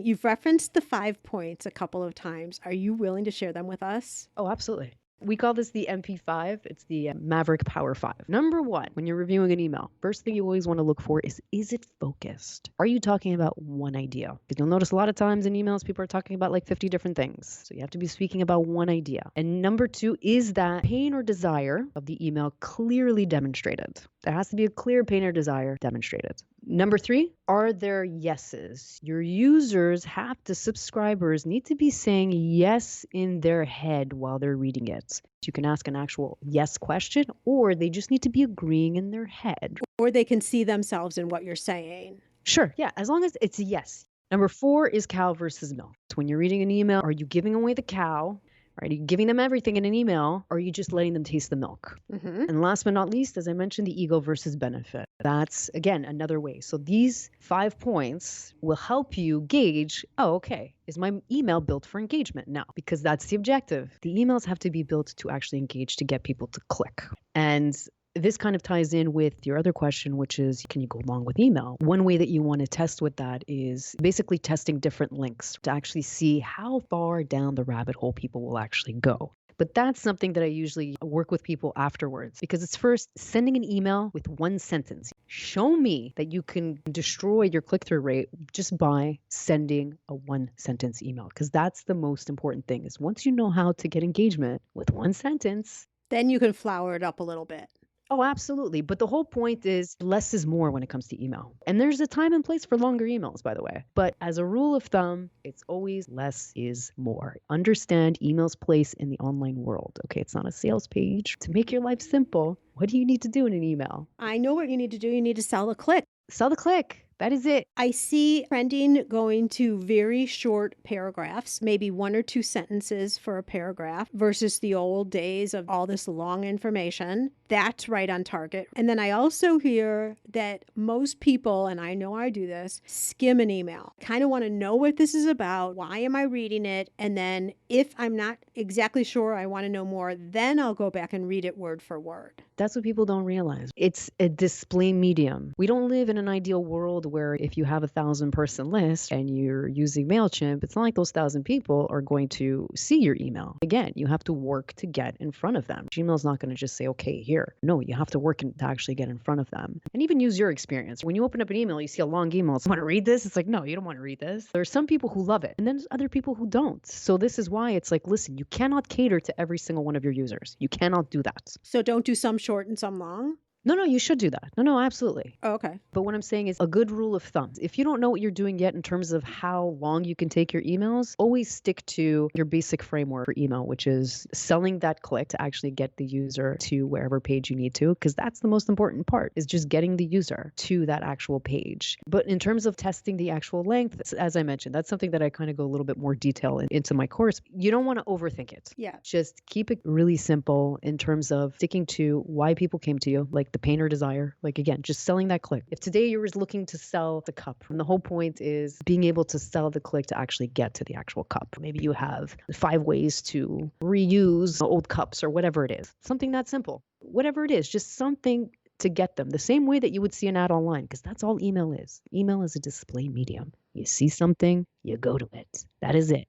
You've referenced the 5 points a couple of times. Are you willing to share them with us? Oh, absolutely. We call this the MP5. It's the Maverick Power 5. Number 1, when you're reviewing an email, first thing you always want to look for is it focused? Are you talking about one idea? Because you'll notice a lot of times in emails, people are talking about like 50 different things. So you have to be speaking about one idea. And number 2, is that pain or desire of the email clearly demonstrated? There has to be a clear pain or desire demonstrated. Number 3, are there yeses? Your users subscribers need to be saying yes in their head while they're reading it. You can ask an actual yes question, or they just need to be agreeing in their head. Or they can see themselves in what you're saying. Sure, yeah, as long as it's a yes. Number 4 is cow versus milk. So when you're reading an email, are you giving away the cow? Are you giving them everything in an email, or are you just letting them taste the milk? Mm-hmm. And last but not least, as I mentioned, the ego versus benefit. That's, again, another way. So these 5 points will help you gauge, oh, okay, is my email built for engagement now? Because that's the objective. The emails have to be built to actually engage, to get people to click. And this kind of ties in with your other question, which is, can you go along with email? One way that you want to test with that is basically testing different links to actually see how far down the rabbit hole people will actually go. But that's something that I usually work with people afterwards, because it's first sending an email with one sentence. Show me that you can destroy your click-through rate just by sending a one-sentence email, because that's the most important thing is once you know how to get engagement with one sentence, then you can flower it up a little bit. Oh, absolutely. But the whole point is less is more when it comes to email. And there's a time and place for longer emails, by the way. But as a rule of thumb, it's always less is more. Understand email's place in the online world. Okay, it's not a sales page. To make your life simple, what do you need to do in an email? I know what you need to do. You need to sell the click. Sell the click. That is it. I see trending going to very short paragraphs, maybe 1 or 2 sentences for a paragraph versus the old days of all this long information. That's right on target. And then I also hear that most people, and I know I do this, skim an email. Kind of want to know what this is about. Why am I reading it? And then if I'm not exactly sure, I want to know more, then I'll go back and read it word for word. That's what people don't realize. It's a display medium. We don't live in an ideal world where if you have 1,000-person list and you're using Mailchimp, it's not like those 1,000 people are going to see your email. Again, you have to work to get in front of them. Gmail's not going to just say, okay, here. No, you have to work to actually get in front of them. And even use your experience. When you open up an email, you see a long email. It's, want to read this? It's like, no, you don't want to read this. There's some people who love it. And then there's other people who don't. So this is why it's like, listen, you cannot cater to every single one of your users. You cannot do that. So don't do some short and some long? No, you should do that. No, absolutely. Oh, okay. But what I'm saying is a good rule of thumb. If you don't know what you're doing yet in terms of how long you can take your emails, always stick to your basic framework for email, which is selling that click to actually get the user to wherever page you need to, because that's the most important part, is just getting the user to that actual page. But in terms of testing the actual length, as I mentioned, that's something that I kind of go a little bit more detail into my course. You don't want to overthink it. Yeah. Just keep it really simple in terms of sticking to why people came to you, like the pain or desire. Like, again, just selling that click. If today you're looking to sell the cup, and the whole point is being able to sell the click to actually get to the actual cup. Maybe you have 5 ways to reuse old cups or whatever it is. Something that simple. Whatever it is, just something to get them. The same way that you would see an ad online, because that's all email is. Email is a display medium. You see something, you go to it. That is it.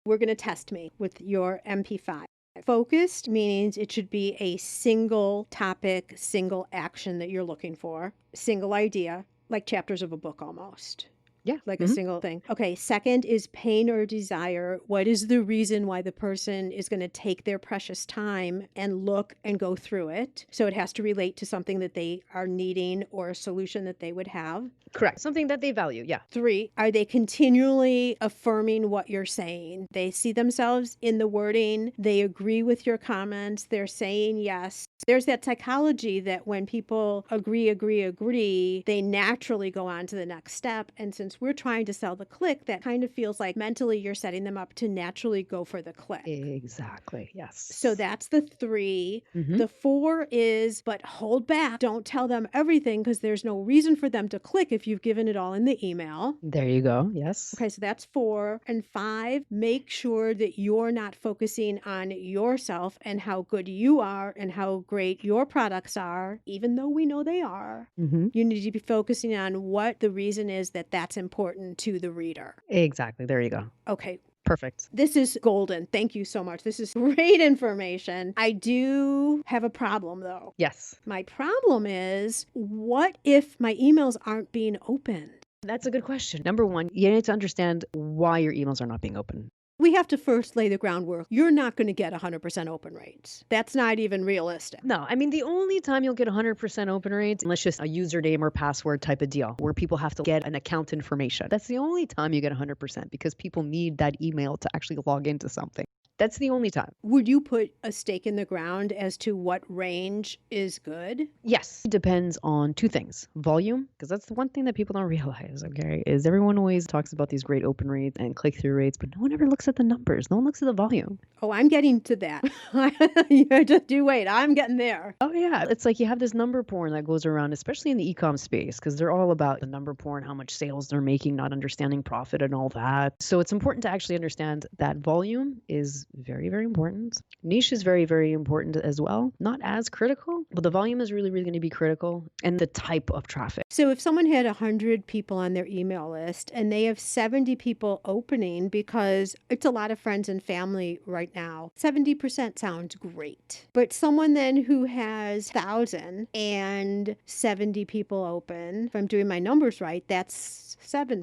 We're going to test me with your MP5. Focused means it should be a single topic, single action that you're looking for, single idea, like chapters of a book almost. Yeah. Like a single thing. Okay. Second is pain or desire. What is the reason why the person is going to take their precious time and look and go through it? So it has to relate to something that they are needing or a solution that they would have. Correct. Something that they value. Yeah. 3, are they continually affirming what you're saying? They see themselves in the wording. They agree with your comments. They're saying yes. There's that psychology that when people agree, they naturally go on to the next step. And since we're trying to sell the click, that kind of feels like mentally you're setting them up to naturally go for the click. Exactly. Yes. So that's the 3. Mhm. The 4 is, but hold back. Don't tell them everything because there's no reason for them to click if you've given it all in the email. There you go. Yes. Okay, so that's 4. And 5, make sure that you're not focusing on yourself and how good you are and how great your products are, even though we know they are. Mm-hmm. You need to be focusing on what the reason is that that's important to the reader. Exactly. There you go. Okay. Perfect. This is golden. Thank you so much. This is great information. I do have a problem though. Yes. My problem is, what if my emails aren't being opened? That's a good question. Number one, you need to understand why your emails are not being opened. We have to first lay the groundwork. You're not going to get 100% open rates. That's not even realistic. No, I mean, the only time you'll get 100% open rates, unless just a username or password type of deal where people have to get an account information. That's the only time you get 100% because people need that email to actually log into something. That's the only time. Would you put a stake in the ground as to what range is good? Yes. It depends on 2 things. Volume, because that's the one thing that people don't realize, okay, is everyone always talks about these great open rates and click-through rates, but no one ever looks at the numbers. No one looks at the volume. Oh, I'm getting to that. Just you wait. I'm getting there. Oh, yeah. It's like you have this number porn that goes around, especially in the e-com space, because they're all about the number porn, how much sales they're making, not understanding profit and all that. So it's important to actually understand that volume is very, very important. Niche is very, very important as well. Not as critical, but the volume is really, really going to be critical, and the type of traffic. So if someone had 100 people on their email list and they have 70 people opening because it's a lot of friends and family right now, 70% sounds great. But someone then who has 1,000 and 70 people open, if I'm doing my numbers right, that's 7%.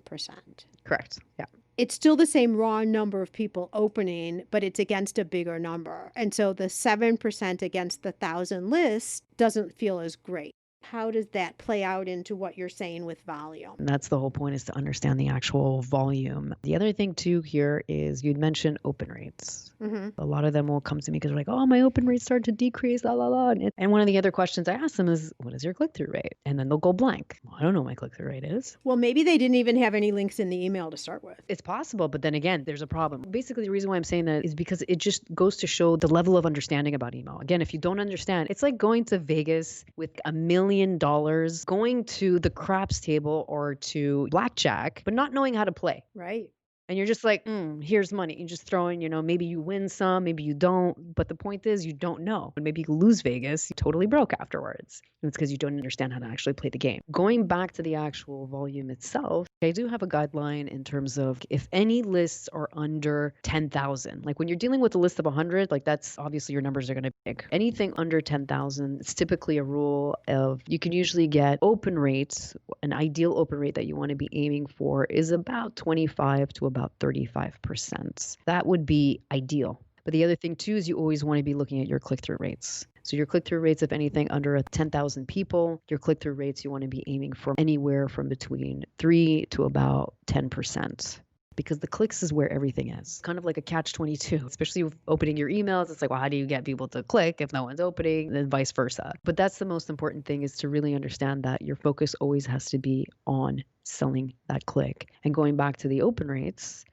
Correct. Yeah. It's still the same raw number of people opening, but it's against a bigger number. And so the 7% against the 1,000 list doesn't feel as great. How does that play out into what you're saying with volume? And that's the whole point, is to understand the actual volume. The other thing too here is you'd mentioned open rates. A lot of them will come to me because they're like, oh, my open rates started to decrease, la, la, la. And one of the other questions I ask them is, what is your click-through rate? And then they'll go blank. Well, I don't know what my click-through rate is. Well, maybe they didn't even have any links in the email to start with. It's possible, but then again, there's a problem. Basically, the reason why I'm saying that is because it just goes to show the level of understanding about email. Again, if you don't understand, it's like going to Vegas with $1 million, going to the craps table or to blackjack, but not knowing how to play. Right. And you're just like, here's money. You just throw in, maybe you win some, maybe you don't. But the point is, you don't know. And maybe you lose Vegas, you totally broke afterwards. And it's because you don't understand how to actually play the game. Going back to the actual volume itself, I do have a guideline in terms of if any lists are under 10,000, like when you're dealing with a list of 100, like that's obviously your numbers are going to be big. Anything under 10,000, it's typically a rule of you can usually get open rates. An ideal open rate that you want to be aiming for is about 25 to about 35%. That would be ideal. But the other thing too is you always want to be looking at your click-through rates. So your click-through rates, if anything, under 10,000 people, your click-through rates, you want to be aiming for anywhere from between 3 to about 10%. Because the clicks is where everything is. Kind of like a catch-22, especially with opening your emails. It's like, well, how do you get people to click if no one's opening, and then vice versa. But that's the most important thing, is to really understand that your focus always has to be on selling that click. And going back to the open rates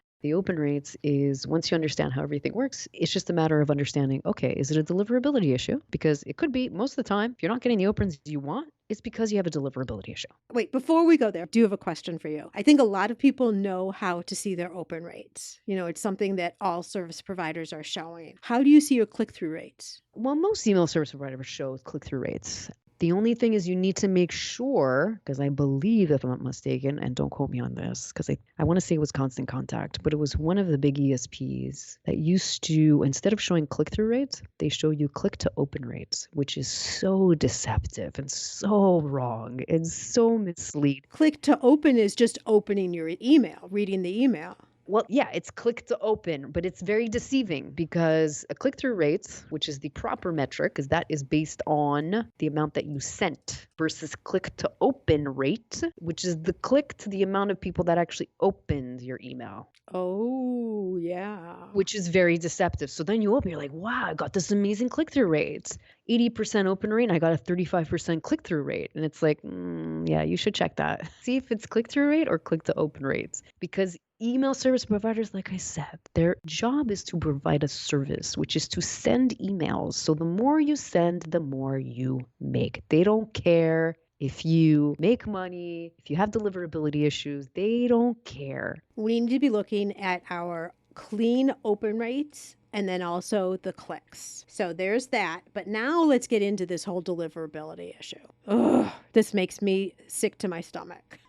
is once you understand how everything works, it's just a matter of understanding, okay, is it a deliverability issue? Because it could be most of the time, if you're not getting the opens you want, it's because you have a deliverability issue. Wait, before we go there, I do have a question for you. I think a lot of people know how to see their open rates. It's something that all service providers are showing. How do you see your click-through rates? Well, most email service providers show click-through rates. The only thing is you need to make sure, because I believe, if I'm not mistaken, and don't quote me on this, because I want to say it was Constant Contact, but it was one of the big ESPs that used to, instead of showing click-through rates, they show you click-to-open rates, which is so deceptive and so wrong and so misleading. Click-to-open is just opening your email, reading the email. Well, yeah, it's click to open, but it's very deceiving because a click-through rate, which is the proper metric, because that is based on the amount that you sent, versus click to open rate, which is the click to the amount of people that actually opened your email. Oh, yeah. Which is very deceptive. So then you open, you're like, wow, I got this amazing click-through rate. 80% open rate, and I got a 35% click-through rate. And it's like, yeah, you should check that. See if it's click-through rate or click-to-open rates. Because email service providers, like I said, their job is to provide a service, which is to send emails. So the more you send, the more you make. They don't care if you make money, if you have deliverability issues, they don't care. We need to be looking at our clean open rates and then also the clicks. So there's that. But now let's get into this whole deliverability issue. Ugh, this makes me sick to my stomach.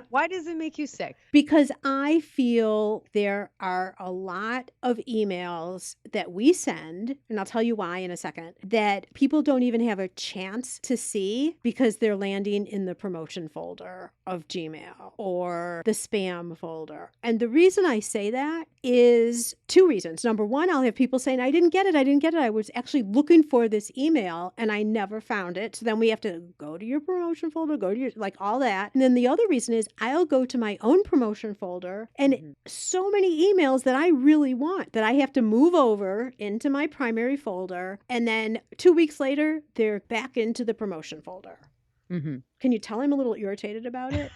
Why does it make you sick? Because I feel there are a lot of emails that we send, and I'll tell you why in a second, that people don't even have a chance to see because they're landing in the promotion folder of Gmail or the spam folder. And the reason I say that is two reasons. Number one, I'll have people saying, I didn't get it. I was actually looking for this email and I never found it. So then we have to go to your promotion folder, go to your, like all that. And then the other reason is I'll go to my own promotion folder and so many emails that I really want that I have to move over into my primary folder. And then 2 weeks later, they're back into the promotion folder. Can you tell I'm a little irritated about it?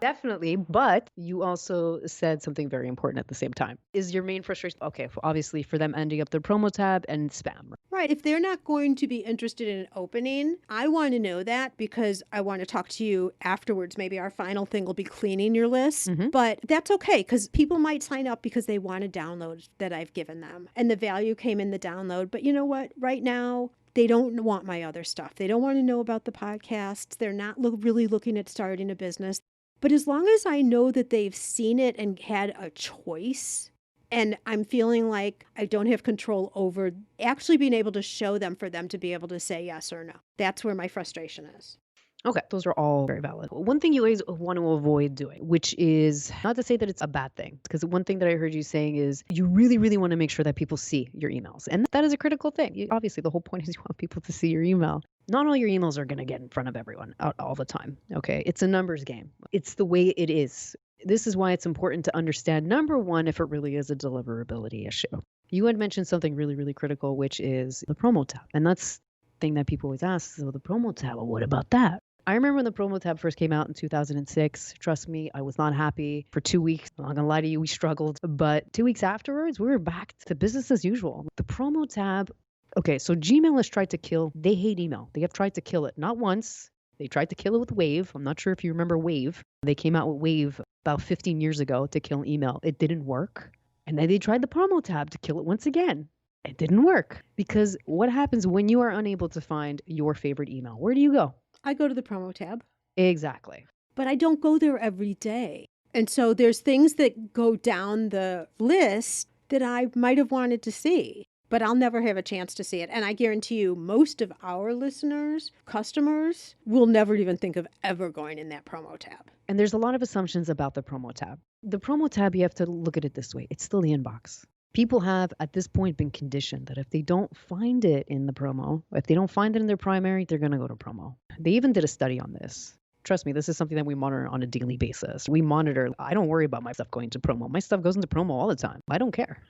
Definitely. But you also said something very important at the same time. Is your main frustration, okay, obviously for them ending up their promo tab and spam. Right. If they're not going to be interested in an opening, I want to know that because I want to talk to you afterwards. Maybe our final thing will be cleaning your list, but that's okay because people might sign up because they want a download that I've given them and the value came in the download. But you know what? Right now, they don't want my other stuff. They don't want to know about the podcasts. They're not really looking at starting a business. But as long as I know that they've seen it and had a choice, and I'm feeling like I don't have control over actually being able to show them for them to be able to say yes or no. That's where my frustration is. Okay, those are all very valid. One thing you always want to avoid doing, which is not to say that it's a bad thing, because one thing that I heard you saying is you really, really want to make sure that people see your emails. And that is a critical thing. Obviously, the whole point is you want people to see your email. Not all your emails are going to get in front of everyone all the time. Okay. It's a numbers game. It's the way it is. This is why it's important to understand, number one, if it really is a deliverability issue. You had mentioned something really, really critical, which is the promo tab. And that's the thing that people always ask. So the promo tab, well, what about that? I remember when the promo tab first came out in 2006. Trust me, I was not happy for 2 weeks. I'm not going to lie to you, we struggled. But 2 weeks afterwards, we were back to business as usual. The promo tab, okay, so Gmail has tried to kill, they hate email. They have tried to kill it. Not once. They tried to kill it with Wave. I'm not sure if you remember Wave. They came out with Wave about 15 years ago to kill email. It didn't work. And then they tried the promo tab to kill it once again. It didn't work. Because what happens when you are unable to find your favorite email? Where do you go? I go to the promo tab, Exactly. but I don't go there every day. And so there's things that go down the list that I might have wanted to see, but I'll never have a chance to see it. And I guarantee you, most of our listeners, customers, will never even think of ever going in that promo tab. And there's a lot of assumptions about the promo tab. The promo tab, you have to look at it this way. It's still the inbox. People have, at this point, been conditioned that if they don't find it in the promo, if they don't find it in their primary, they're going to go to promo. They even did a study on this. Trust me, this is something that we monitor on a daily basis. We monitor, I don't worry about my stuff going to promo. My stuff goes into promo all the time. I don't care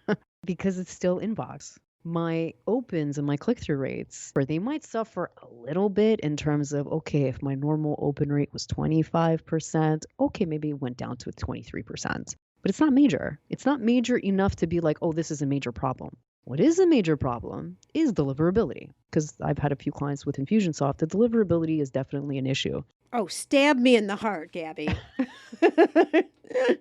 because it's still inbox. My opens and my click-through rates, or they might suffer a little bit in terms of, okay, if my normal open rate was 25%, okay, maybe it went down to 23%. But it's not major. It's not major enough to be like, oh, this is a major problem. What is a major problem is deliverability. Because I've had a few clients with Infusionsoft, the deliverability is definitely an issue. Oh, stab me in the heart, Gabby.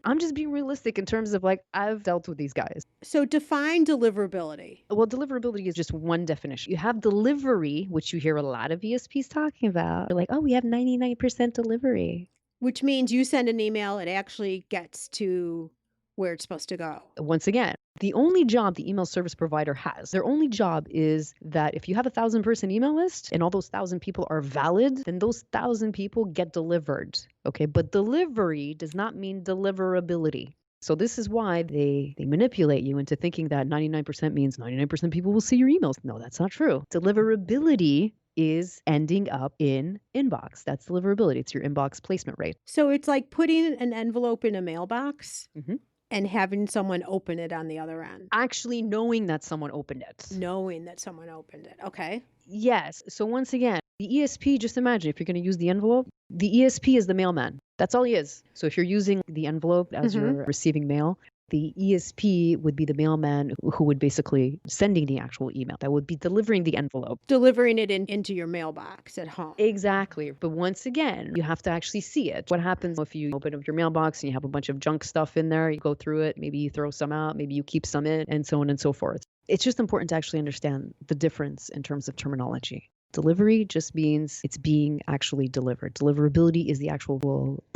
I'm just being realistic in terms of like, I've dealt with these guys. So define deliverability. Well, deliverability is just one definition. You have delivery, which you hear a lot of ESPs talking about. They're like, oh, we have 99% delivery. Which means you send an email, it actually gets to where it's supposed to go. Once again, the only job the email service provider has, their only job is that if you have a 1,000-person email list and all those 1,000 people are valid, then those 1,000 people get delivered. Okay, but delivery does not mean deliverability. So this is why they manipulate you into thinking that 99% means 99% people will see your emails. No, that's not true. Deliverability is ending up in inbox. That's deliverability. It's your inbox placement rate. So it's like putting an envelope in a mailbox Mm-hmm. and having someone open it on the other end. Actually knowing that someone opened it. Knowing that someone opened it. Okay. Yes. So once again, the ESP, just imagine if you're going to use the envelope, the ESP is the mailman. That's all he is. So if you're using the envelope as you're receiving mail, the ESP would be the mailman who would basically sending the actual email. That would be delivering the envelope. Delivering it into your mailbox at home. Exactly. But once again, you have to actually see it. What happens if you open up your mailbox and you have a bunch of junk stuff in there? You go through it. Maybe you throw some out. Maybe you keep some in, and so on and so forth. It's just important to actually understand the difference in terms of terminology. Delivery just means it's being actually delivered. Deliverability is the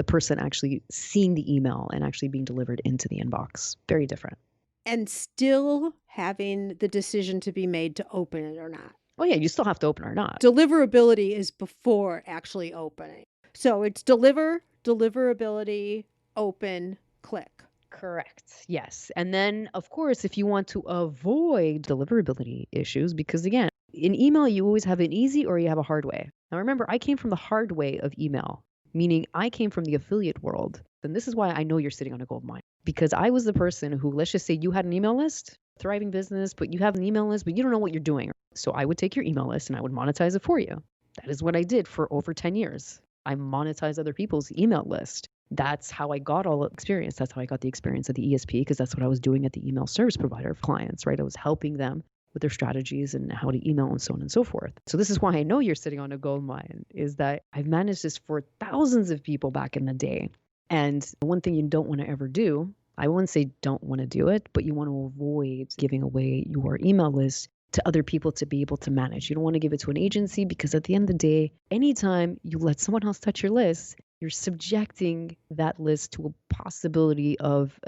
person actually seeing the email and actually being delivered into the inbox. Very different. And still having the decision to be made to open it or not. Oh yeah, you still have to open or not. Deliverability is before actually opening. So it's deliverability, open, click. Correct. Yes. And then, of course, if you want to avoid deliverability issues, because again, in email, you always have an easy or you have a hard way. Now, remember, I came from the hard way of email, meaning I came from the affiliate world. And this is why I know you're sitting on a gold mine, because I was the person who, let's just say you had an email list, thriving business, but you have an email list, but you don't know what you're doing. So I would take your email list and I would monetize it for you. That is what I did for over 10 years. I monetized other people's email list. That's how I got all the experience. That's how I got the experience at the ESP, because that's what I was doing at the email service provider of clients, right? I was helping them with their strategies and how to email and so on and so forth. So this is why I know you're sitting on a gold mine, is that I've managed this for thousands of people back in the day. And one thing you don't want to ever do, I wouldn't say don't want to do it, but you want to avoid giving away your email list to other people to be able to manage. You don't want to give it to an agency, because at the end of the day, anytime you let someone else touch your list, you're subjecting that list to a possibility of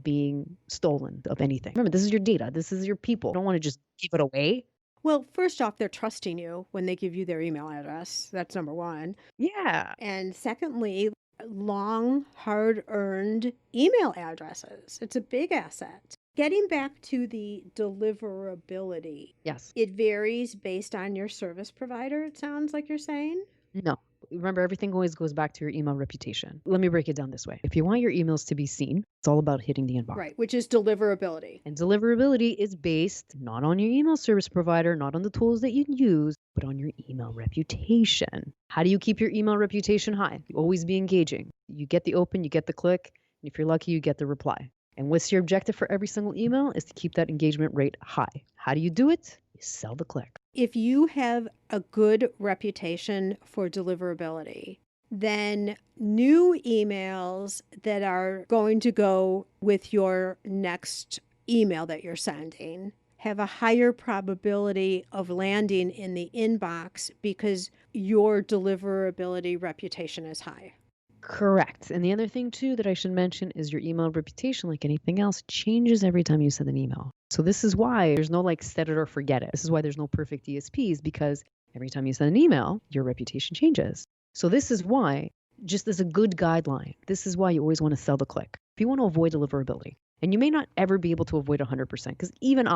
being stolen, of anything. Remember, this is your data. This is your people. You don't want to just give it away. Well, first off, they're trusting you when they give you their email address. That's number one. Yeah. And secondly, long, hard-earned email addresses. It's a big asset. Getting back to the deliverability, Yes. it varies based on your service provider, it sounds like you're saying. No. Remember, everything always goes back to your email reputation. Let me break it down this way. If you want your emails to be seen, it's all about hitting the inbox. Right, which is deliverability. And deliverability is based not on your email service provider, not on the tools that you use, but on your email reputation. How do you keep your email reputation high? You always be engaging. You get the open, you get the click, and if you're lucky, you get the reply. And what's your objective for every single email is to keep that engagement rate high. How do you do it? You sell the click. If you have a good reputation for deliverability, then new emails that are going to go with your next email that you're sending have a higher probability of landing in the inbox because your deliverability reputation is high. Correct. And the other thing too that I should mention is your email reputation, like anything else, changes every time you send an email. So this is why there's no like set it or forget it. This is why there's no perfect DSPs, because every time you send an email, your reputation changes. So this is why, just as a good guideline, this is why you always want to sell the click. If you want to avoid deliverability, and you may not ever be able to avoid 100%, because even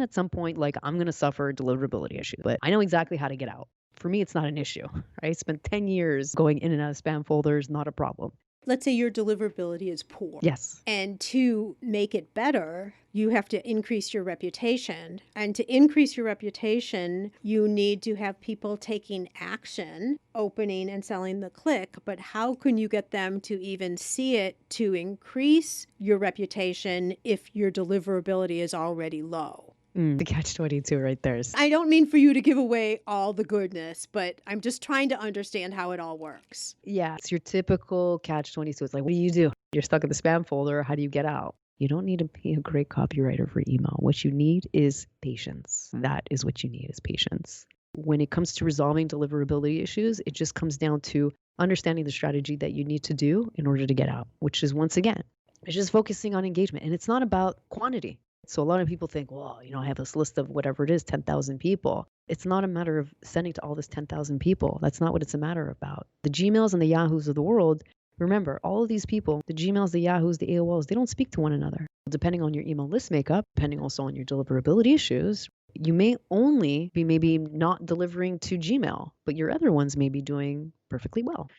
at some point, like I'm going to suffer deliverability issues, but I know exactly how to get out. For me, it's not an issue. Right? I spent 10 years going in and out of spam folders, not a problem. Let's say your deliverability is poor. Yes. And to make it better, you have to increase your reputation. And to increase your reputation, you need to have people taking action, opening and selling the click. But how can you get them to even see it to increase your reputation if your deliverability is already low? The catch-22 right there. I don't mean for you to give away all the goodness, but I'm just trying to understand how it all works. Yeah, it's your typical catch-22. It's like, what do you do? You're stuck in the spam folder. How do you get out? You don't need to be a great copywriter for email. What you need is patience. That is what you need, is patience. When it comes to resolving deliverability issues, it just comes down to understanding the strategy that you need to do in order to get out, which is, once again, it's just focusing on engagement. And it's not about quantity. So a lot of people think, well, I have this list of whatever it is, 10,000 people. It's not a matter of sending to all this 10,000 people. That's not what it's a matter about. The Gmails and the Yahoos of the world, remember, all of these people, the Gmails, the Yahoos, the AOLs, they don't speak to one another. Depending on your email list makeup, depending also on your deliverability issues, you may only be maybe not delivering to Gmail, but your other ones may be doing perfectly well.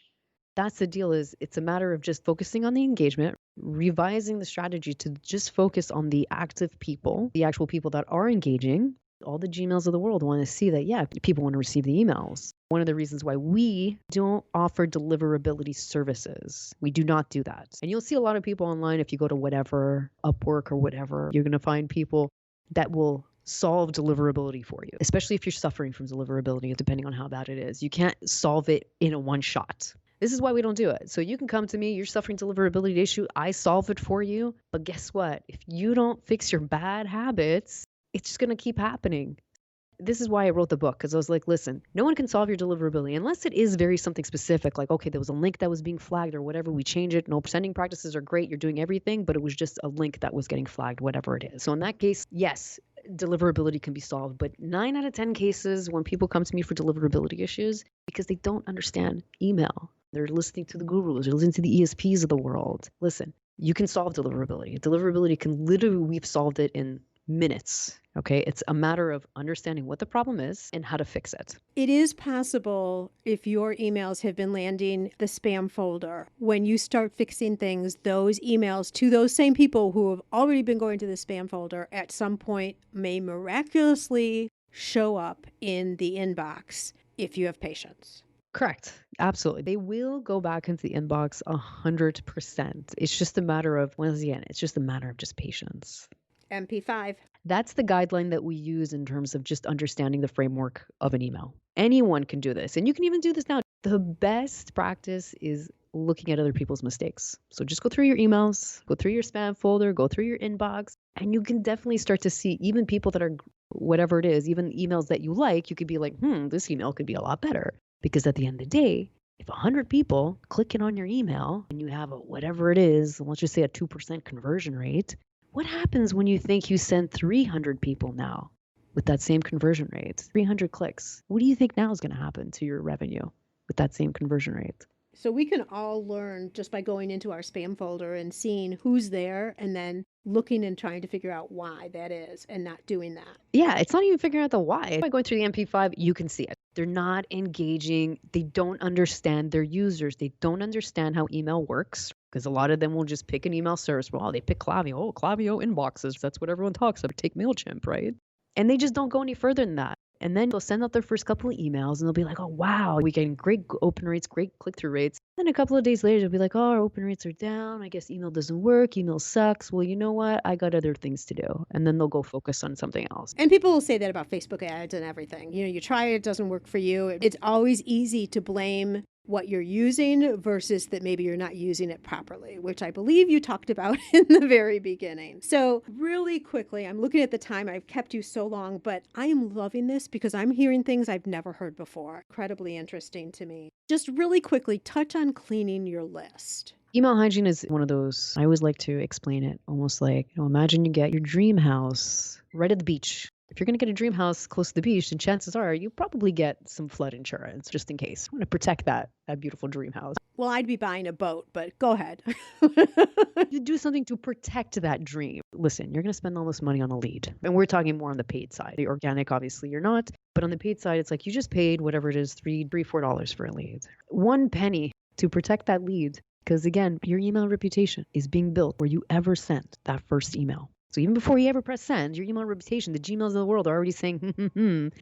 That's the deal, is it's a matter of just focusing on the engagement, revising the strategy to just focus on the active people, the actual people that are engaging. All the Gmails of the world want to see that, yeah, people want to receive the emails. One of the reasons why we don't offer deliverability services, we do not do that. And you'll see a lot of people online, if you go to whatever, Upwork or whatever, you're going to find people that will solve deliverability for you, especially if you're suffering from deliverability, depending on how bad it is. You can't solve it in a one shot. This is why we don't do it. So you can come to me, you're suffering deliverability issue, I solve it for you. But guess what? If you don't fix your bad habits, it's just going to keep happening. This is why I wrote the book, because I was like, listen, no one can solve your deliverability unless it is very something specific. Like, okay, there was a link that was being flagged or whatever, we change it. No, sending practices are great. You're doing everything, but it was just a link that was getting flagged, whatever it is. So in that case, yes, deliverability can be solved. But 9 out of 10 cases when people come to me for deliverability issues, because they don't understand email. They're listening to the gurus, they're listening to the ESPs of the world. Listen, you can solve deliverability. Deliverability can literally, we've solved it in minutes. Okay. It's a matter of understanding what the problem is and how to fix it. It is possible, if your emails have been landing the spam folder, when you start fixing things, those emails to those same people who have already been going to the spam folder at some point may miraculously show up in the inbox if you have patience. Correct. Absolutely. They will go back into the inbox 100%. It's just a matter of, once again, it's just a matter of just patience. MP5. That's the guideline that we use in terms of just understanding the framework of an email. Anyone can do this. And you can even do this now. The best practice is looking at other people's mistakes. So just go through your emails, go through your spam folder, go through your inbox, and you can definitely start to see even people that are, whatever it is, even emails that you like, you could be like, this email could be a lot better. Because at the end of the day, if 100 people click in on your email and you have a whatever it is, let's just say a 2% conversion rate, what happens when you think you send 300 people now with that same conversion rate? 300 clicks. What do you think now is going to happen to your revenue with that same conversion rate? So we can all learn just by going into our spam folder and seeing who's there and then looking and trying to figure out why that is and not doing that. Yeah, it's not even figuring out the why. By going through the MP5, you can see it. They're not engaging. They don't understand their users. They don't understand how email works because a lot of them will just pick an email service. Well, they pick Klaviyo. Oh, Klaviyo inboxes. That's what everyone talks about. Take Mailchimp, right? And they just don't go any further than that. And then they'll send out their first couple of emails and they'll be like, oh, wow, we're getting great open rates, great click-through rates. Then a couple of days later, they'll be like, oh, our open rates are down. I guess email doesn't work. Email sucks. Well, you know what? I got other things to do. And then they'll go focus on something else. And people will say that about Facebook ads and everything. You know, you try it, it doesn't work for you. It's always easy to blame what you're using versus that maybe you're not using it properly, which I believe you talked about in the very beginning. So really quickly, I'm looking at the time. I've kept you so long, but I am loving this because I'm hearing things I've never heard before. Incredibly interesting to me. Just really quickly, touch on cleaning your list. Email hygiene is one of those, I always like to explain it almost like, imagine you get your dream house right at the beach. If you're going to get a dream house close to the beach, then chances are you probably get some flood insurance just in case. I want to protect that beautiful dream house. Well, I'd be buying a boat, but go ahead. You do something to protect that dream. Listen, you're going to spend all this money on a lead. And we're talking more on the paid side. The organic, obviously, you're not. But on the paid side, it's like you just paid whatever it is, $4 for a lead. 1 penny to protect that lead. Because again, your email reputation is being built where you ever sent that first email. So even before you ever press send, your email reputation, the Gmails of the world are already saying,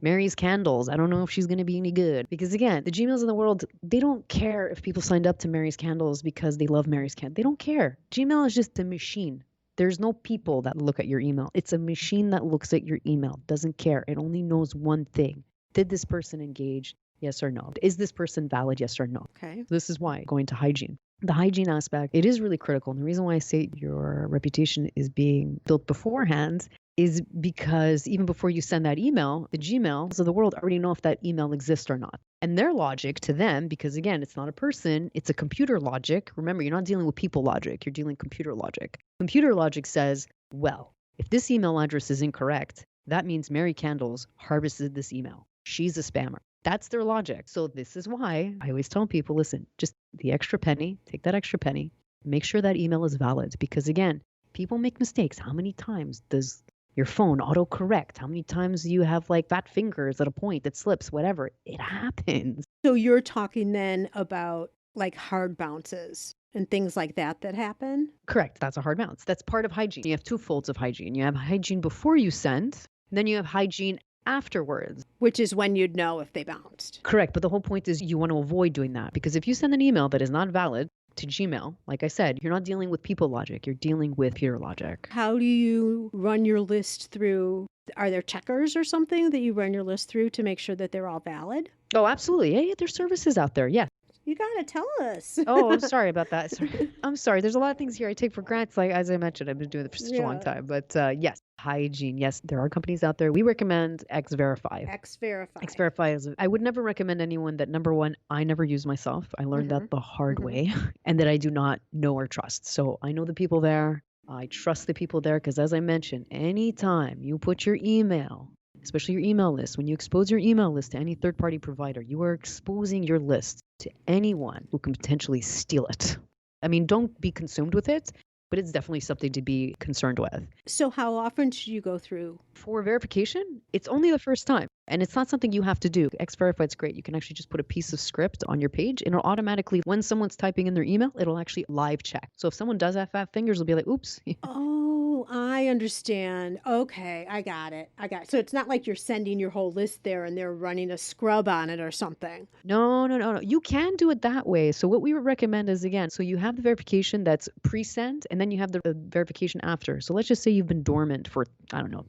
Mary's candles. I don't know if she's going to be any good. Because again, the Gmails of the world, they don't care if people signed up to Mary's candles because they love Mary's candles. They don't care. Gmail is just a machine. There's no people that look at your email. It's a machine that looks at your email, doesn't care. It only knows one thing. Did this person engage? Yes or no? Is this person valid? Yes or no? Okay. This is why going to hygiene. The hygiene aspect, it is really critical. And the reason why I say your reputation is being built beforehand is because even before you send that email, the Gmails of the world already know if that email exists or not. And their logic to them, because again, it's not a person, it's a computer logic. Remember, you're not dealing with people logic, you're dealing computer logic. Computer logic says, well, if this email address is incorrect, that means Mary Candles harvested this email. She's a spammer. That's their logic. So this is why I always tell people, listen, just the extra penny, take that extra penny, make sure that email is valid. Because again, people make mistakes. How many times does your phone autocorrect? How many times do you have like fat fingers at a point that slips, whatever? It happens. So you're talking then about like hard bounces and things like that happen? Correct. That's a hard bounce. That's part of hygiene. You have 2 folds of hygiene. You have hygiene before you send, and then you have hygiene afterwards. Which is when you'd know if they bounced. Correct. But the whole point is you want to avoid doing that because if you send an email that is not valid to Gmail, like I said, you're not dealing with people logic. You're dealing with computer logic. How do you run your list through? Are there checkers or something that you run your list through to make sure that they're all valid? Oh, absolutely. Yeah, there's services out there. Yes. You got to tell us. Oh, I'm sorry about that. Sorry. I'm sorry. There's a lot of things here I take for granted. Like, as I mentioned, I've been doing it for such a long time. But yes, hygiene. Yes, there are companies out there. We recommend X-Verify. X-Verify. X-Verify is, I would never recommend anyone that, number one, I never use myself. I learned that the hard way and that I do not know or trust. So I know the people there. I trust the people there because as I mentioned, anytime you put your email, especially your email list, when you expose your email list to any third-party provider, you are exposing your list to anyone who can potentially steal it. I mean, don't be consumed with it, but it's definitely something to be concerned with. So how often should you go through? For verification, it's only the first time. And it's not something you have to do. X-Verify is great. You can actually just put a piece of script on your page and it'll automatically, when someone's typing in their email, it'll actually live check. So if someone does have fat fingers, it'll be like, oops. Oh, I understand. Okay, I got it. So it's not like you're sending your whole list there and they're running a scrub on it or something. No. You can do it that way. So what we would recommend is, again, so you have the verification that's pre-sent and then you have the verification after. So let's just say you've been dormant for,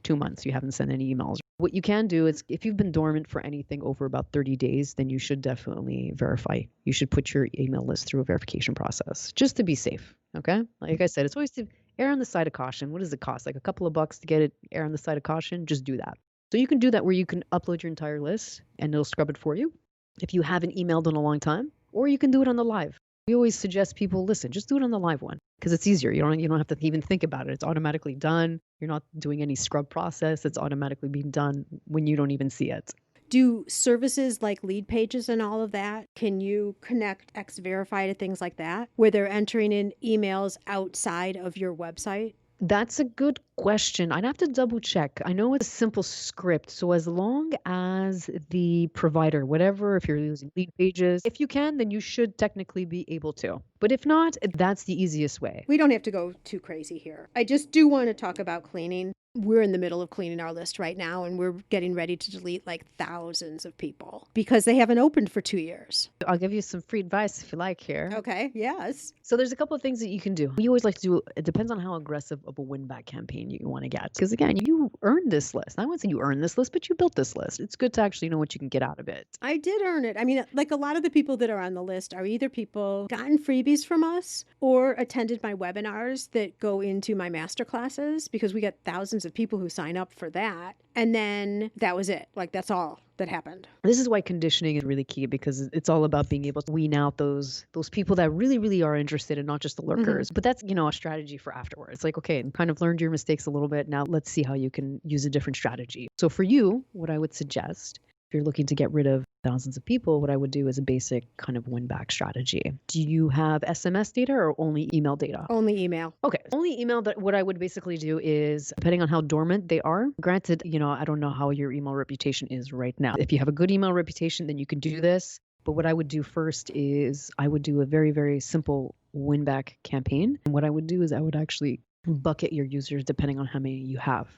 2 months. You haven't sent any emails. What you can do is if you've been dormant for anything over about 30 days, then you should definitely verify. You should put your email list through a verification process just to be safe. Okay. Like I said, it's always to err on the side of caution. What does it cost? Like a couple of bucks to get it, err on the side of caution. Just do that. So you can do that where you can upload your entire list and it'll scrub it for you if you haven't emailed in a long time, or you can do it on the live. We always suggest people, listen, just do it on the live one because it's easier. You don't have to even think about it. It's automatically done. You're not doing any scrub process. It's automatically being done when you don't even see it. Do services like lead pages and all of that, can you connect X Verify to things like that, where they're entering in emails outside of your website? That's a good question. I'd have to double check. I know it's a simple script. So as long as the provider, whatever, if you're using lead pages, if you can, then you should technically be able to. But if not, that's the easiest way. We don't have to go too crazy here. I just do want to talk about cleaning. We're in the middle of cleaning our list right now, and we're getting ready to delete like thousands of people because they haven't opened for 2 years. I'll give you some free advice if you like here. Okay, yes. So there's a couple of things that you can do. We always like to do, it depends on how aggressive of a win back campaign you want to get. Because again, you earned this list. I wouldn't say you earned this list, but you built this list. It's good to actually know what you can get out of it. I did earn it. I mean, like a lot of the people that are on the list are either people gotten freebies from us or attended my webinars that go into my master classes, because we get thousands of people who sign up for that. And then that was it. Like, that's all that happened. This is why conditioning is really key, because it's all about being able to wean out those people that really are interested and not just the lurkers. But that's, a strategy for afterwards. It's like, okay, kind of learned your mistakes a little bit. Now let's see how you can use a different strategy. So for you, what I would suggest, if you're looking to get rid of thousands of people, what I would do is a basic kind of win back strategy. Do you have SMS data or only email data? Only email. Okay, only email. But what I would basically do is, depending on how dormant they are, granted, I don't know how your email reputation is right now. If you have a good email reputation, then you can do this. But what I would do first is I would do a very, very simple win back campaign. And what I would do is I would actually bucket your users depending on how many you have.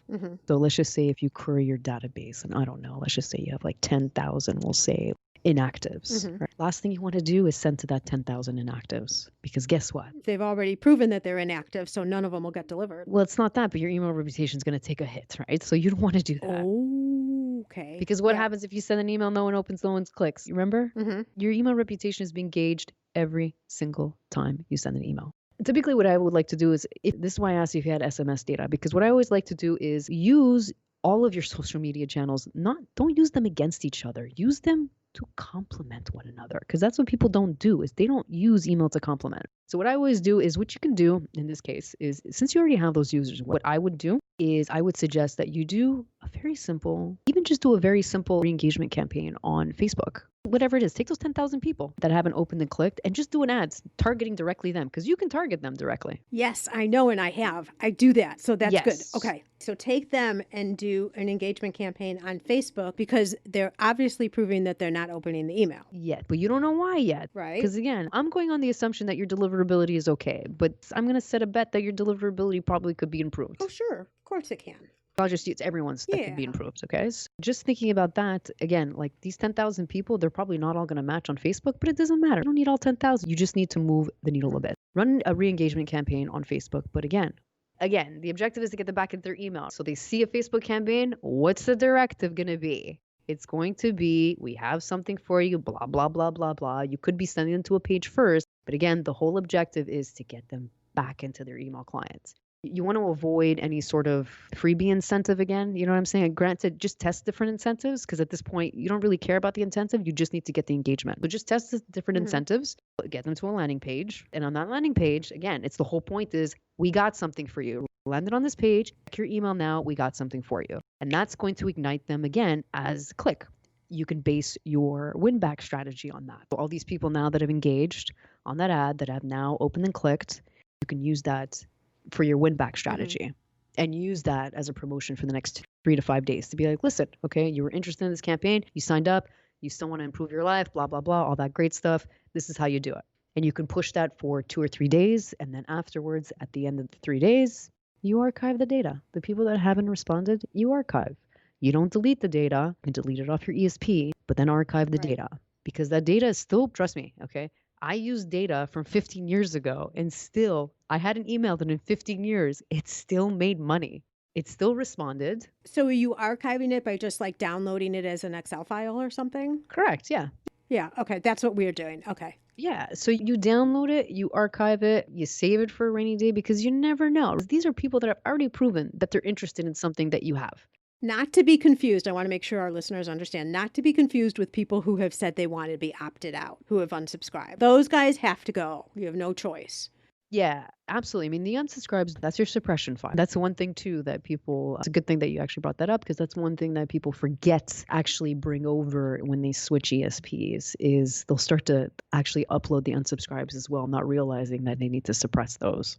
So let's just say if you query your database, and I don't know, let's just say you have like 10,000, we'll say, inactives. Right? Last thing you want to do is send to that 10,000 inactives, because guess what? They've already proven that they're inactive, so none of them will get delivered. Well, it's not that, but your email reputation is going to take a hit, right? So you don't want to do that. Oh, okay. Because what happens if you send an email, no one opens, no one clicks? You remember? Your email reputation is being gauged every single time you send an email. Typically, what I would like to do is, this is why I asked you if you had SMS data, because what I always like to do is use all of your social media channels. Don't use them against each other. Use them to complement one another, because that's what people don't do, is they don't use email to complement. So what I always do is, what you can do in this case is, since you already have those users, what I would do is I would suggest that you do a very simple, even just do a very simple re-engagement campaign on Facebook. Whatever it is, take those 10,000 people that haven't opened and clicked and just do an ad targeting directly them, because you can target them directly. Yes, I know, and I have. I do that, so that's good. Yes. Okay, so take them and do an engagement campaign on Facebook, because they're obviously proving that they're not opening the email. Yet, but you don't know why yet. Right. Because again, I'm going on the assumption that your deliverability is okay, but I'm going to set a bet that your deliverability probably could be improved. Oh, sure. Of course it can. I'll just use everyone's that can be improved. Okay. So just thinking about that again, like these 10,000 people, they're probably not all going to match on Facebook, but it doesn't matter. You don't need all 10,000. You just need to move the needle a bit. Run a re-engagement campaign on Facebook. But again, the objective is to get them back into their email. So they see a Facebook campaign. What's the directive going to be? It's going to be, we have something for you, blah, blah, blah, blah, blah. You could be sending them to a page first. But again, the whole objective is to get them back into their email clients. You want to avoid any sort of freebie incentive again. You know what I'm saying? Granted, just test different incentives, because at this point, you don't really care about the incentive. You just need to get the engagement. So just test the different incentives, get them to a landing page. And on that landing page, again, it's the whole point is, we got something for you. Landed on this page, check your email now, we got something for you. And that's going to ignite them again as click. You can base your win back strategy on that. So all these people now that have engaged on that ad, that have now opened and clicked, you can use that for your win back strategy and use that as a promotion for the next 3 to 5 days to be like, listen, okay, you were interested in this campaign, you signed up, you still want to improve your life, blah, blah, blah, all that great stuff. This is how you do it. And you can push that for 2 or 3 days. And then afterwards, at the end of the 3 days, you archive the data. The people that haven't responded, you archive. You don't delete the data. You can delete it off your ESP, but then archive the data, because that data is still, trust me, okay? I used data from 15 years ago, and still, I hadn't emailed it in 15 years. It still made money. It still responded. So are you archiving it by just like downloading it as an Excel file or something? Correct, yeah. Yeah, okay, that's what we're doing. Okay. Yeah, so you download it, you archive it, you save it for a rainy day, because you never know. These are people that have already proven that they're interested in something that you have. Not to be confused, I want to make sure our listeners understand, not to be confused with people who have said they want to be opted out, who have unsubscribed. Those guys have to go. You have no choice. Yeah, absolutely. I mean, the unsubscribes, that's your suppression file. That's one thing too that people, it's a good thing that you actually brought that up because that's one thing that people forget actually bring over when they switch ESPs is they'll start to actually upload the unsubscribes as well, not realizing that they need to suppress those.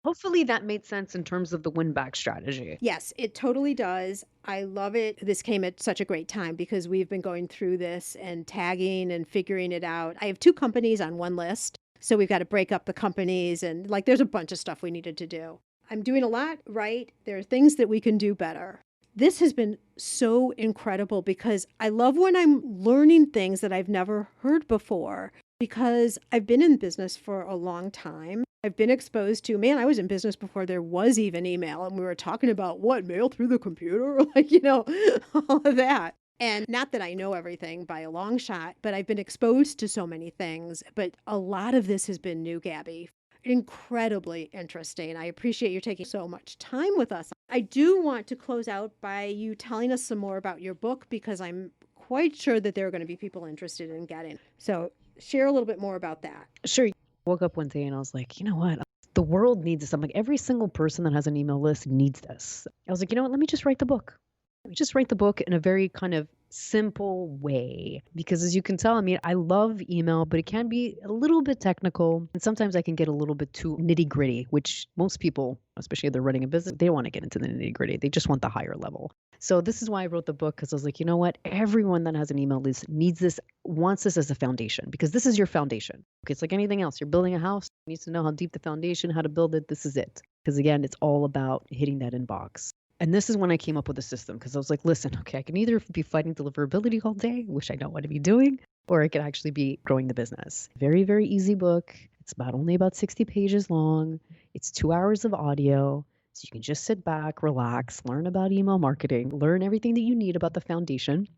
Hopefully that made sense in terms of the win back strategy. Yes, it totally does. I love it. This came at such a great time because we've been going through this and tagging and figuring it out. I have 2 companies on one list, so we've got to break up the companies and like there's a bunch of stuff we needed to do. I'm doing a lot right. There are things that we can do better. This has been so incredible because I love when I'm learning things that I've never heard before because I've been in business for a long time. I've been exposed to, man, I was in business before there was even email and we were talking about what, mail through the computer? Like, all of that. And not that I know everything by a long shot, but I've been exposed to so many things. But a lot of this has been new, Gabby. Incredibly interesting. I appreciate you taking so much time with us. I do want to close out by you telling us some more about your book because I'm quite sure that there are going to be people interested in getting. So share a little bit more about that. Sure. Woke up one day and I was like, you know what? The world needs this. I'm like, every single person that has an email list needs this. I was like, you know what? Let me just write the book. Let me just write the book in a very kind of simple way. Because as you can tell, I mean, I love email, but it can be a little bit technical. And sometimes I can get a little bit too nitty gritty, which most people, especially if they're running a business, they want to get into the nitty gritty. They just want the higher level. So this is why I wrote the book because I was like, you know what? Everyone that has an email list needs this, wants this as a foundation because this is your foundation. Okay, it's like anything else. You're building a house. You need to know how deep the foundation, how to build it. This is it. Because again, it's all about hitting that inbox. And this is when I came up with a system because I was like, listen, okay, I can either be fighting deliverability all day, which I don't want to be doing, or I could actually be growing the business. Very, very easy book. It's only about 60 pages long. It's 2 hours of audio. So you can just sit back, relax, learn about email marketing, learn everything that you need about the foundation,